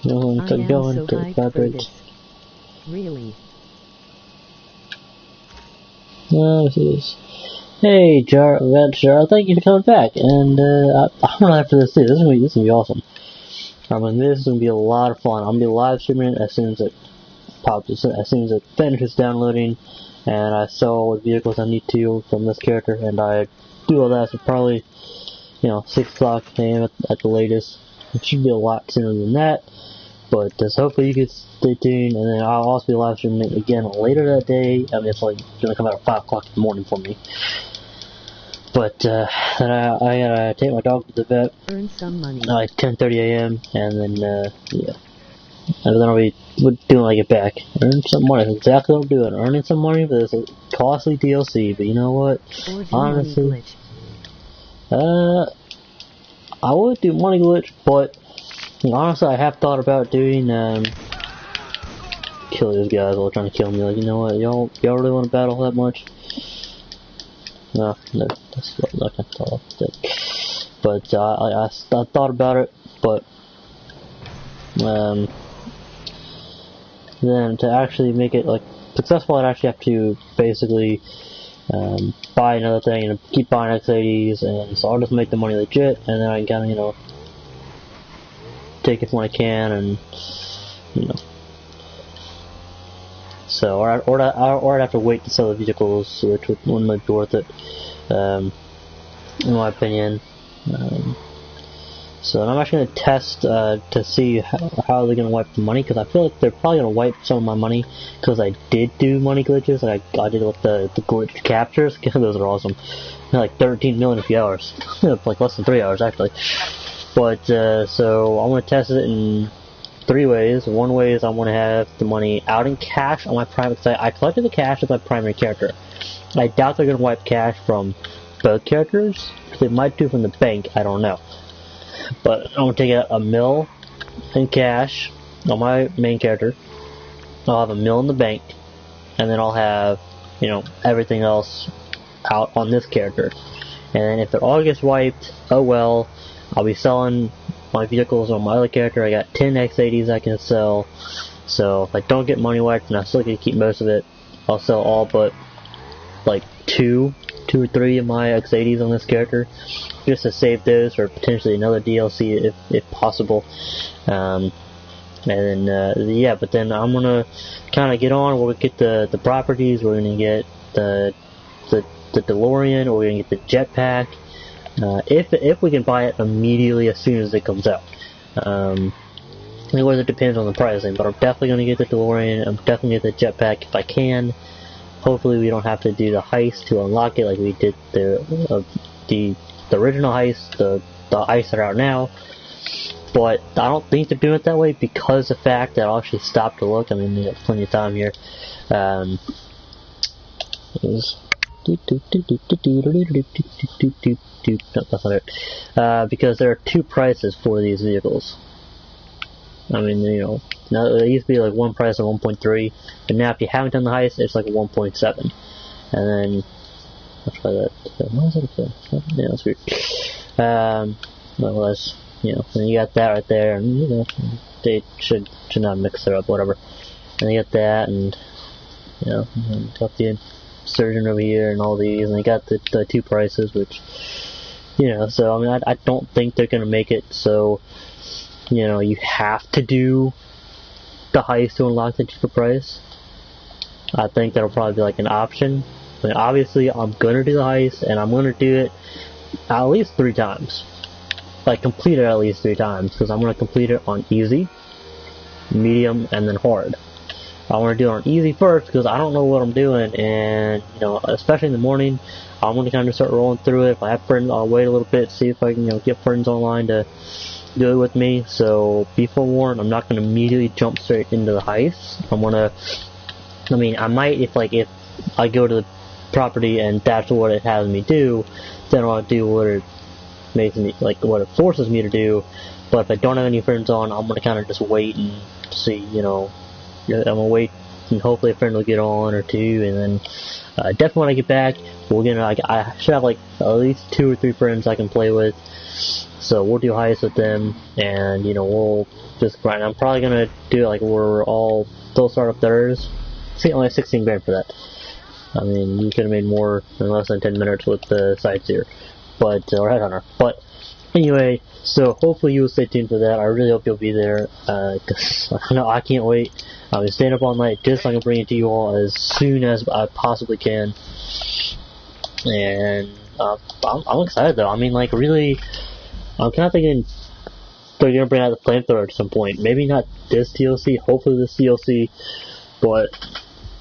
going to go into the fabrics. Really? This is. Hey, Jar, thank you for coming back. And I'm gonna after this too. This is gonna be awesome. I mean, this is gonna be a lot of fun. I'm gonna be live streaming it as soon as it pops, as soon as it finishes downloading, and I sell what vehicles I need to from this character, and I do all that. So probably, 6 o'clock a.m. at the latest. It should be a lot sooner than that. But so hopefully you can stay tuned, and then I'll also be live streaming it again later that day. I mean, it's like gonna come out at 5 o'clock in the morning for me. But then I gotta take my dog to the vet. Earn some money. Like 10:30 a.m. and then yeah, and then I'll be doing when I get back. Earn some money. That's exactly what I'm doing. Earning some money for this costly DLC. But you know what? Honestly, I would do money glitch, but honestly, I have thought about doing kill those guys while trying to kill me. Like, you know what? Y'all really want to battle that much? No, that's not gonna tell. But I thought about it, but then to actually make it like successful, I'd actually have to basically buy another thing and keep buying X80s, and so I'll just make the money legit, and then I can kind of take it when I can, and so or I'd have to wait to sell the vehicles, which wouldn't be worth it, in my opinion. So I'm actually going to test to see how they're going to wipe the money, because I feel like they're probably going to wipe some of my money, because I did do money glitches. Like I did with the glitch captures. Those are awesome. They're like 13 million a few hours, like less than 3 hours actually. But so I'm going to test it in 3 ways. One way is I'm going to have the money out in cash on my primary. I collected the cash as my primary character. I doubt they're going to wipe cash from both characters. They might do from the bank. I don't know. But I'm going to take out $1 million in cash on my main character. I'll have $1 million in the bank, and then I'll have, everything else out on this character. And then if it all gets wiped, oh well. I'll be selling my vehicles on my other character. I got 10 X80s I can sell. So if I don't get money wiped, and I still get to keep most of it, I'll sell all but like 2 or 3 of my X80s on this character, just to save those for potentially another DLC if possible. And then yeah, but then I'm gonna kind of get on where we get the properties. We're gonna get the DeLorean, or we're gonna get the jetpack. If we can buy it immediately as soon as it comes out. Of course, it depends on the pricing, but I'm definitely going to get the DeLorean. I'm definitely going to get the jetpack if I can. Hopefully, we don't have to do the heist to unlock it like we did the original heist, the heists that are out now. But I don't think they're doing it that way, because of the fact that I'll actually stop to look. I mean, we got plenty of time here. No, that's not it. Because there are 2 prices for these vehicles. I mean, now it used to be like one price of 1.3, but now if you haven't done the heist, it's like 1.7. And then I'll try that. What is it? Yeah, that's weird. Well, that's, and you got that right there, and they should not mix it up, whatever. And you got that, and and got the surgeon over here, and all these, and they got the 2 prices, which. So I mean, I don't think they're gonna make it so, you have to do the heist to unlock the cheaper price. I think that'll probably be like an option. I mean, obviously, I'm gonna do the heist, and I'm gonna do it at least 3 times. Like, complete it at least 3 times, because I'm gonna complete it on easy, medium, and then hard. I want to do it on easy first, because I don't know what I'm doing, and especially in the morning, I'm going to kind of start rolling through it. If I have friends, I'll wait a little bit, see if I can get friends online to do it with me. So be forewarned, I'm not going to immediately jump straight into the heist. I mean, I might if I go to the property and that's what it has me do, then I'll do what it makes me, like what it forces me to do. But if I don't have any friends on, I'm going to kind of just wait and see, I'm going to wait and hopefully a friend will get on or two, and then definitely when I get back, we're gonna. I should have like at least 2 or 3 friends I can play with. So we'll do heists with them, and we'll just grind. I'm probably gonna do it like we're all still start up theirs. See, only 16 grand for that. I mean, you could have made more in less than 10 minutes with the Sightseer, or Headhunter. But anyway, so hopefully you will stay tuned for that. I really hope you'll be there, because I can't wait. I'll be staying up all night just so I can bring it to you all as soon as I possibly can. And I'm excited though. I mean, like, really, I'm kind of thinking they're gonna bring out the flamethrower at some point. Maybe not this DLC, hopefully this DLC, but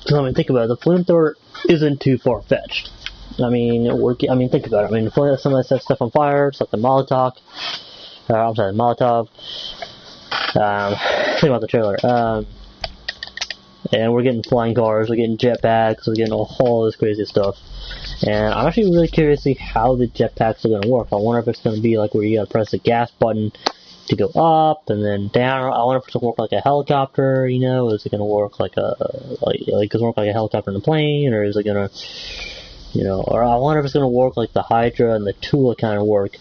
I mean, think about it. The flamethrower isn't too far fetched. I mean, think about it. I mean, some of that set stuff on fire, it's like the Molotov. Molotov. Think about the trailer. And we're getting flying cars, we're getting jetpacks, we're getting all this crazy stuff. And I'm actually really curious to see how the jetpacks are going to work. I wonder if it's going to be like where you got to press the gas button to go up and then down. I wonder if it's going to work like a helicopter, Is it going to work like a helicopter in a plane, or is it going to, or I wonder if it's going to work like the Hydra and the Tula kind of work,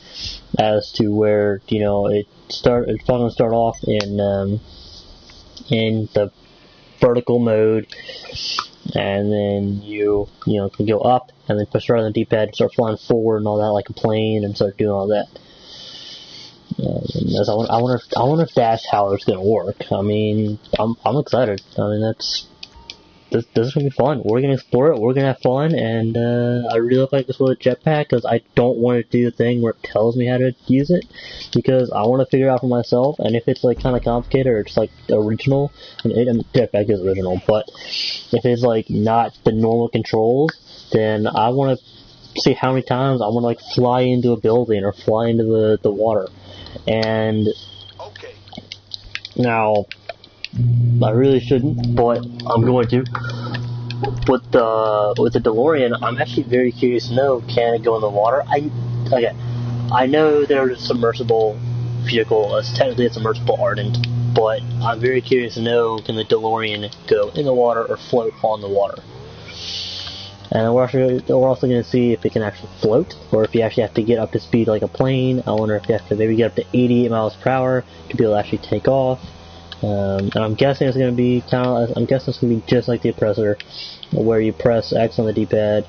as to where, it's going to start off in the vertical mode, and then you can go up and then push right on the D-pad and start flying forward and all that like a plane and start doing all that. I wonder if that's how it's gonna work. I mean, I'm excited. I mean, this is gonna be fun. We're gonna explore it. We're gonna have fun, and I really look like this with a jetpack, because I don't want to do the thing where it tells me how to use it, because I want to figure it out for myself. And if it's like kind of complicated or it's like original, and jetpack is original, but if it's like not the normal controls, then I want to see how many times I want to like fly into a building or fly into the water. And now, I really shouldn't, but I'm going to. With the DeLorean, I'm actually very curious to know, can it go in the water? I know there's a submersible vehicle, technically a submersible Ardent, but I'm very curious to know, can the DeLorean go in the water or float on the water? And we're also going to see if it can actually float, or if you actually have to get up to speed like a plane. I wonder if you have to maybe get up to 88 miles per hour to be able to actually take off. And I'm guessing it's going to be just like the Oppressor, where you press X on the D-pad,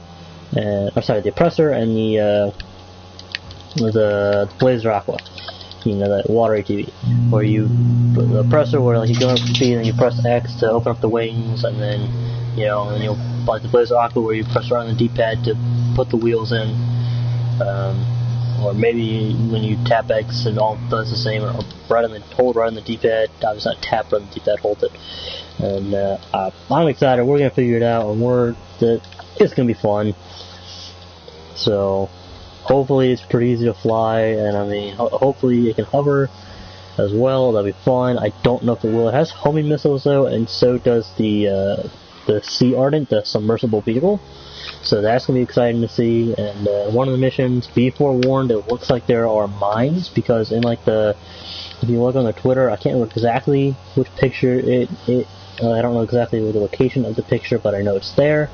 the Oppressor and the Blazer Aqua, that water ATV, where the Oppressor, where like you go up to speed and you press X to open up the wings, and then and you'll like the Blazer Aqua, where you press right on the D-pad to put the wheels in, or maybe when you tap X and all does the same, or hold right on the D-pad. Obviously not tap on the D-pad, hold it. And I'm excited. We're gonna figure it out, and it's gonna be fun. So hopefully it's pretty easy to fly, and I mean hopefully it can hover as well. That'll be fun. I don't know if it will. It has homing missiles though, and so does the Sea Ardent, the submersible vehicle. So that's going to be exciting to see. And one of the missions, be forewarned, it looks like there are mines, because in like if you look on the Twitter, I can't remember exactly which picture I don't know exactly the location of the picture, but I know it's there.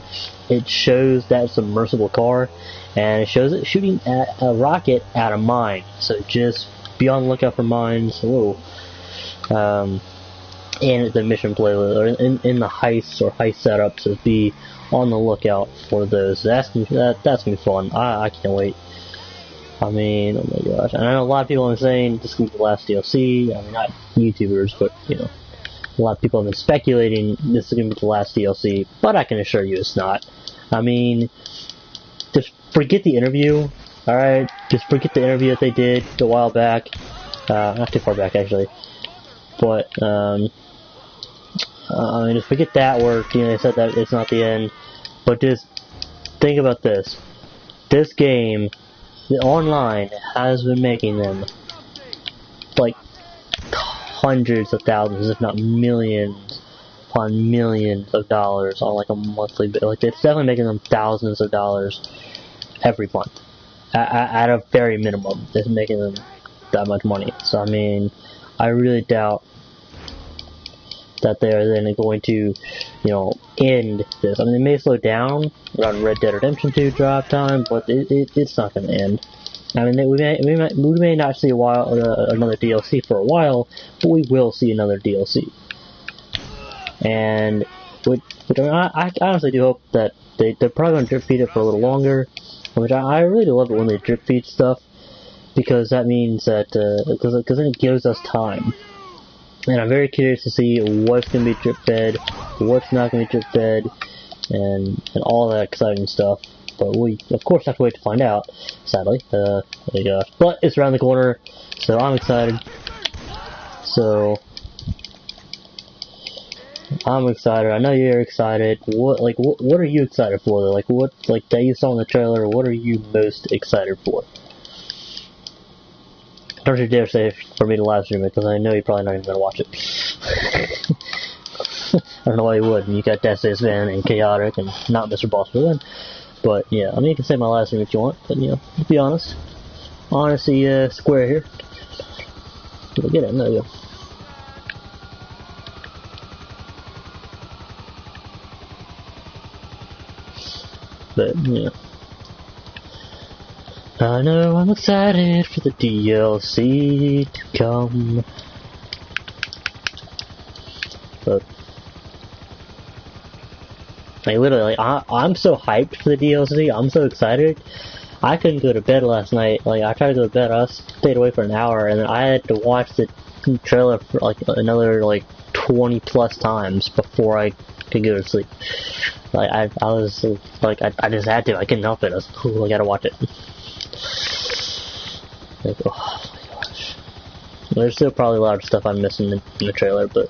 It shows that submersible car, and it shows it shooting at a rocket at a mine. So just be on the lookout for mines. Whoa. And the mission playlist, or in the heists or heist setups, so be on the lookout for those. That's gonna be fun. I can't wait. I mean, oh my gosh! And I know a lot of people are saying this is gonna be the last DLC. I mean, not YouTubers, but a lot of people have been speculating this is gonna be the last DLC. But I can assure you, it's not. I mean, just forget the interview. All right, just forget the interview that they did a while back. Not too far back actually. But I mean, just forget that where they said that it's not the end. But just think about this. This game, the online, has been making them like hundreds of thousands, if not millions upon millions of dollars on like a monthly basis. Like, it's definitely making them thousands of dollars every month. At a very minimum, it's making them that much money. So I mean, I really doubt that they're then going to, you know, end this. I mean, they may slow down around Red Dead Redemption 2 drop time, but it's not going to end. I mean, we may not see another DLC for a while, but we will see another DLC. And I honestly do hope that they're probably going to drip feed it for a little longer, which I really love it when they drip feed stuff, because that means that because then it gives us time. And I'm very curious to see what's going to be drip fed, what's not going to be drip fed, and all that exciting stuff. But we, of course, have to wait to find out, sadly. But it's around the corner, so I'm excited. I'm excited. I know you're excited. What are you excited for? Like, what, like, that you saw in the trailer, what are you most excited for? Don't you dare say for me to live stream it, because I know you're probably not even going to watch it. I don't know why you would. You got Death's Van and Chaotic and not Mr. Boss for then. But yeah, I mean, you can say my last name if you want, but you know, to be honest. Honesty, square here. Get it, there you go. But, yeah. I know I'm excited for the DLC to come. But, like, literally, like, I'm so hyped for the DLC, I'm so excited. I couldn't go to bed last night. Like, I tried to go to bed, I stayed away for an hour, and then I had to watch the trailer for, like, another, like, 20 plus times before I could go to sleep. Like, I was, like, I just had to, I couldn't help it. I was like, cool, I gotta watch it. Like, oh my gosh. There's still probably a lot of stuff I'm missing in the trailer, but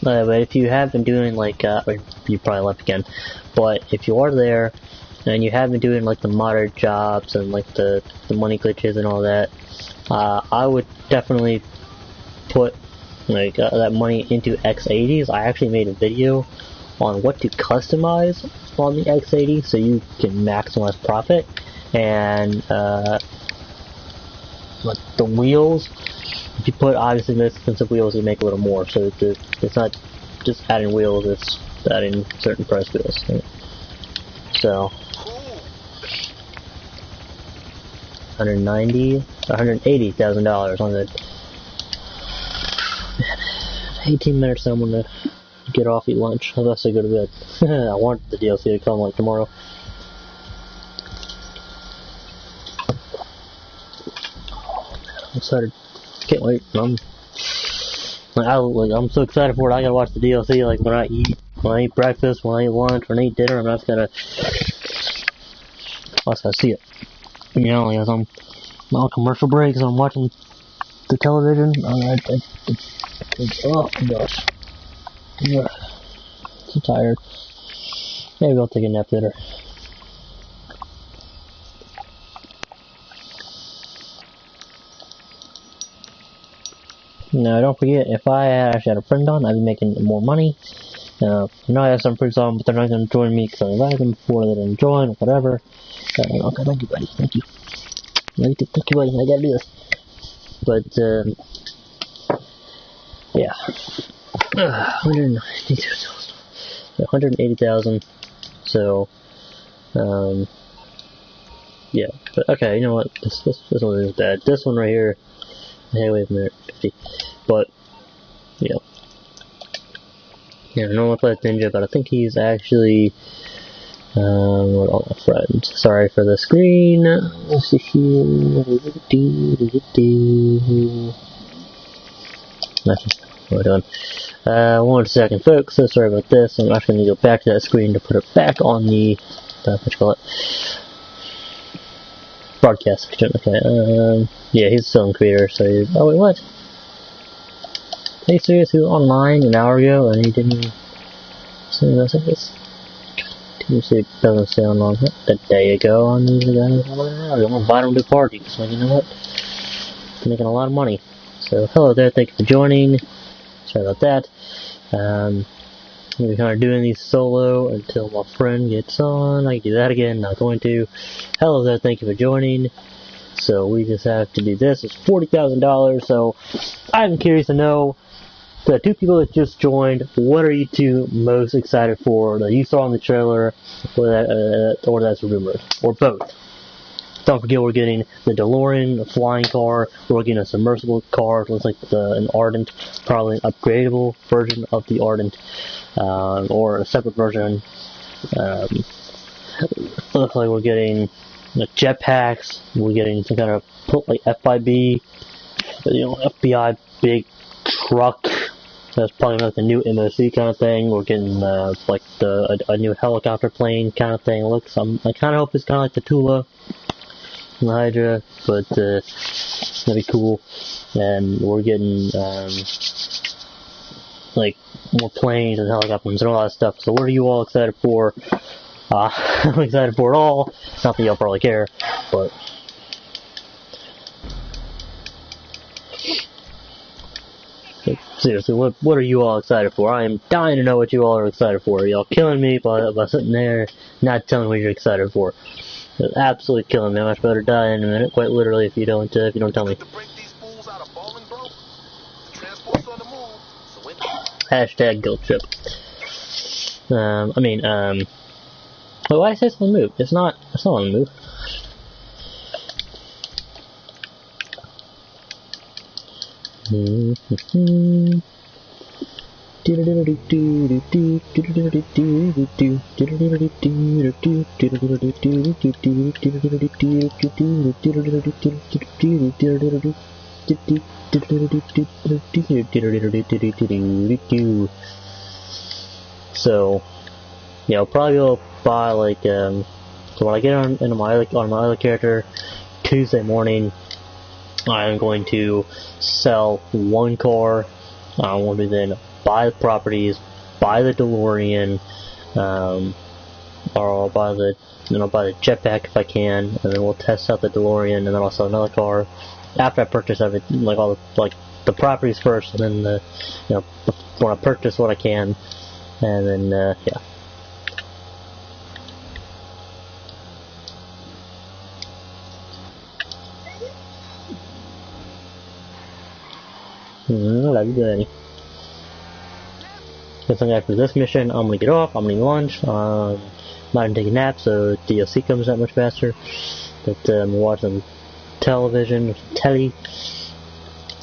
but if you have been doing like, or you probably left again, but if you are there and you have been doing like the moderate jobs and like the money glitches and all that, I would definitely put like that money into X80s. I actually made a video on what to customize on the X80 so you can maximize profit, and like the wheels. If you put obviously the expensive wheels, you make a little more. So it's not just adding wheels; it's adding certain price wheels. Right? So, $180,000 on the 18 minutes. I'm gonna get off, eat lunch. I'll also go to bed. I want the DLC to come like tomorrow. I'm excited. Can't wait. I'm so excited for it. I gotta watch the DLC. Like when I eat breakfast, when I eat lunch, when I eat dinner, I'm just gonna see it. You know, like as I'm on commercial breaks, I'm watching the television. Oh gosh, yeah, so tired. Maybe I'll take a nap later. Now, don't forget, if I actually had a friend on, I'd be making more money. I know I have some friends on, but they're not going to join me because I invited them before they didn't join, or whatever. Okay, thank you, buddy. Thank you. Thank you, buddy. I gotta do this. But, yeah. 180,000. So, yeah. But, okay, you know what? This one is bad. This one right here. Hey, wait a minute. 50. But, yeah. Yeah, I normally play with Ninja, but I think he's actually, what are all my friends? Sorry for the screen. Let's see here. Nothing. What we're doing. 1 second, folks. So sorry about this. I'm actually going to go back to that screen to put it back on the what you call it? Broadcast section. Okay. Yeah, he's a film creator. So he's. Oh wait, what? Are you serious? He was online an hour ago and he didn't send messages. Usually it doesn't say online. A day ago on these guys. I'm gonna invite him to parties. So you know what? He's making a lot of money. So hello there. Thank you for joining. Sorry about that. We're kind of doing these solo until my friend gets on. I can do that again, not going to. Hello there, thank you for joining. So we just have to do this. It's $40,000, so I'm curious to know, the two people that just joined, what are you two most excited for that you saw in the trailer, or that's rumored, or both? Don't forget we're getting the DeLorean, a flying car, we're getting a submersible car, it looks like an Ardent, probably an upgradable version of the Ardent, or a separate version. Looks like we're getting jetpacks, we're getting some kind of like FIB, FBI big truck. That's probably like the new MOC kind of thing. We're getting like a new helicopter plane kind of thing. Looks, I kind of hope it's kind of like the Tula from the Hydra, but that'd be cool. And we're getting like more planes and helicopters and all that stuff. So what are you all excited for? I'm excited for it all. Not that y'all probably care, but seriously, what are you all excited for? I am dying to know what you all are excited for. Y'all killing me by sitting there not telling me what you're excited for. It's absolutely killing me. I'm much better die in a minute, quite literally, if you don't tell me. Hashtag guilt trip. Well, why say it's on the move? It's not on the move. So, yeah, I'll probably go buy like so when I get on my other character Tuesday morning, I'm going to sell one car. I want to then buy the properties, buy the DeLorean, or I'll buy the jetpack if I can, and then we'll test out the DeLorean, and then I'll sell another car after I purchase everything, like all the properties first, and then when I purchase what I can, and then yeah. Love you, Danny. Guess after this mission, I'm gonna get off. I'm gonna eat lunch. Not gonna take a nap, so DLC comes that much faster. But I'm gonna watch some television, telly.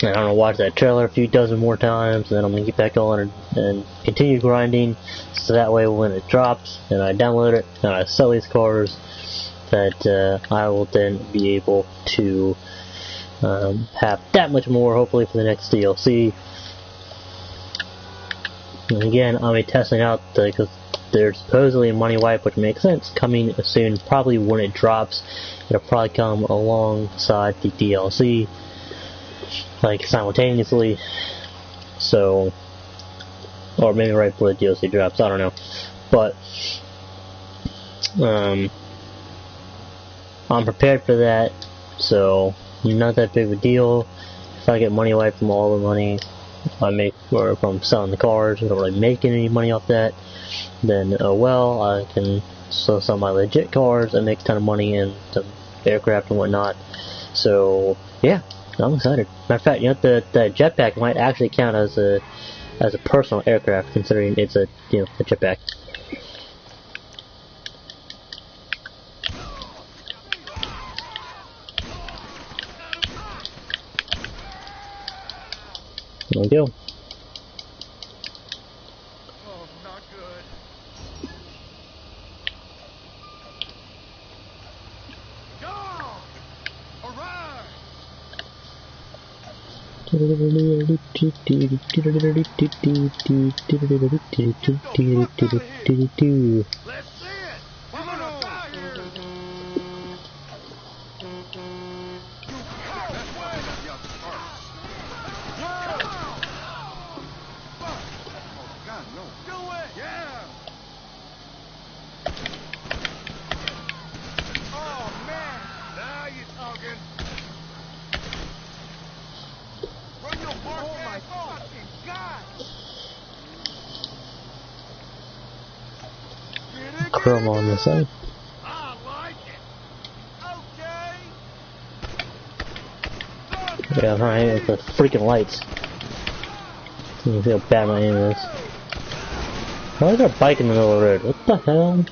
And I'm gonna watch that trailer a few dozen more times, and then I'm gonna get back on and continue grinding. So that way, when it drops and I download it and I sell these cars, that I will then be able to have that much more, hopefully, for the next DLC. And again, I'll be testing out because there's supposedly a money wipe, which makes sense, coming soon. Probably when it drops, it'll probably come alongside the DLC, like simultaneously. So, or maybe right before the DLC drops. I don't know, but I'm prepared for that. So. Not that big of a deal. If I get money away from all the money I make, or if I'm selling the cars, I don't really make any money off that, then oh well, I can still sell my legit cars and make a ton of money in some aircraft and whatnot. So yeah, I'm excited. Matter of fact, the jetpack might actually count as a personal aircraft, considering it's a jetpack. There we go. Oh, not good. Go! Alright! Let's see it! Come on! promo on this thing. I like it. Okay. Yeah, I'm trying to aim with the freaking lights. You can see how bad my aim is. Why is there a bike in the middle of the road? What the hell?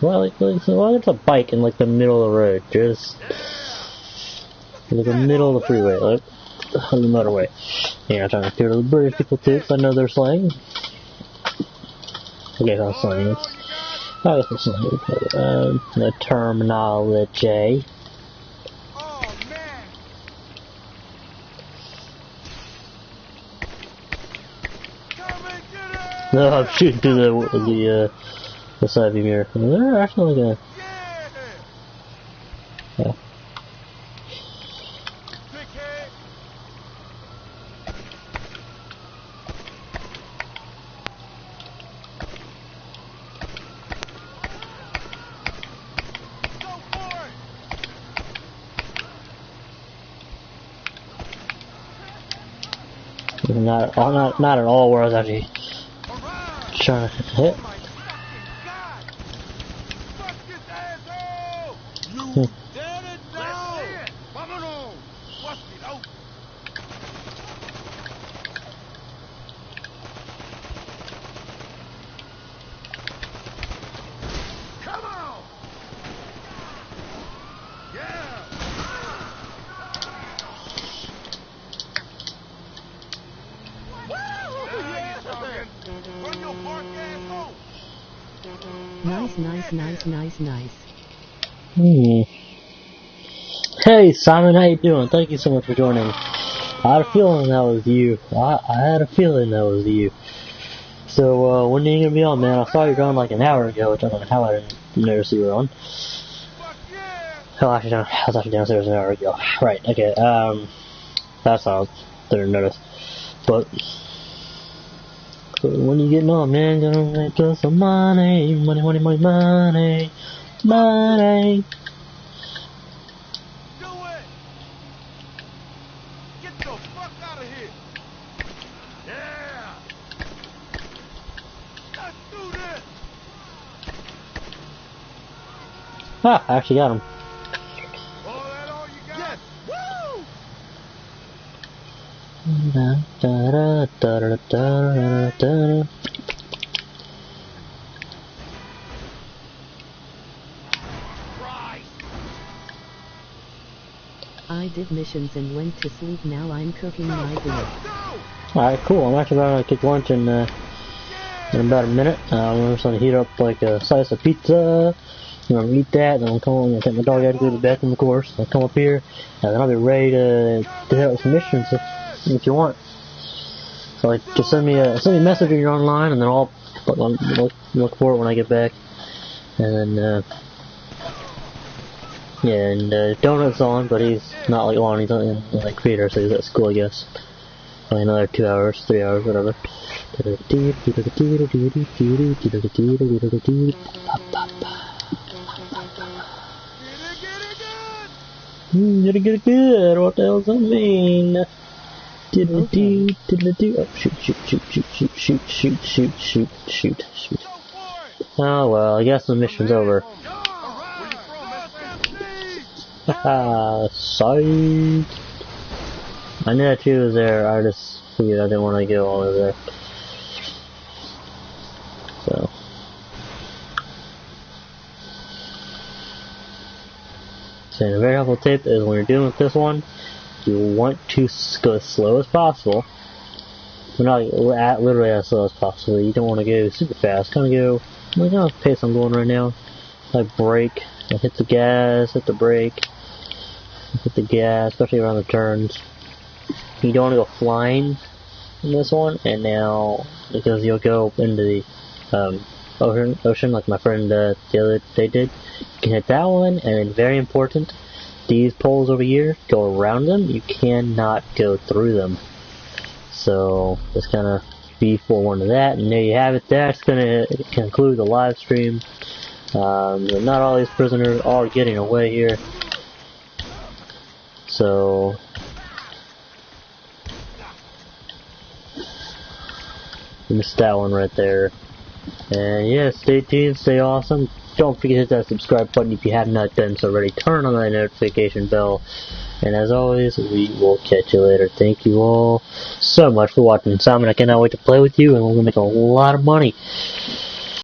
Why there's a bike in like the middle of the road? Just in the middle of the freeway, like on the motorway. Yeah, I'm trying to appeal to the British people too, because I know they're slang. I guess I'm slang. I guess I'm slang. The terminology. Oh man. Come and get it. No, I'm shooting through the side view mirror. They're actually like a. Yeah. Yeah. Dickhead. Go for it. Not at all where I was actually Alright. trying to hit. Oh my fucking god. Fuck this asshole. You did it now. Vámonos. Bust it open. Come on. Yeah. Run your park ass home. Nice. Hey Simon, how you doing? Thank you so much for joining. I had a feeling that was you. I had a feeling that was you. So when are you gonna be on, man? I saw you were on like an hour ago, which I don't know how I didn't notice you were on. Fuck yeah. Oh, actually, no, I was actually downstairs an hour ago. Right, okay, that's how I didn't notice. But when you getting on, man, gonna make us some money. Money. Do it. Get the fuck out of here. Yeah. Let's do this. Ah, I actually got him. Oh, that all you got? Yes. Woo! Christ. I did missions and went to sleep. Now I'm cooking my dinner. Go. Alright, cool. I'm actually about to kick lunch in about a minute. I'm just gonna heat up like a slice of pizza. I'm gonna eat that, then I'm gonna take my dog out to go to the bathroom, of course. I'll come up here, and then I'll be ready to hit out with some missions if you want. So like, just send me a message if you're online, and then I'll look for it when I get back. And then yeah, and Donut's on, but he's not like on. He's on like creator, so he's at school, I guess. Like another 2 hours, 3 hours, whatever. Get it good. What the hell does that mean? Oh, shoot. Oh well, I guess the mission's over. Haha, sorry. I knew that you was there, I just figured I didn't want to go all over there. So. So a very helpful tip is when you're doing with this one, you want to go as slow as possible. Well, not literally as slow as possible. You don't want to go super fast. Kind of go, like the pace I'm going right now. Like brake, I hit the gas, hit the brake, hit the gas, especially around the turns. You don't want to go flying in this one, and now because you'll go into the ocean like my friend the other day did. You can hit that one, and then very important, these poles over here, go around them. You cannot go through them. So just kind of be forewarned of that, and there you have it. That's going to conclude the live stream. Not all these prisoners are getting away here. So missed that one right there. And yeah, stay tuned, stay awesome. Don't forget to hit that subscribe button if you have not done so already. Turn on that notification bell. And as always, we will catch you later. Thank you all so much for watching. Simon, I cannot wait to play with you, and we're going to make a lot of money.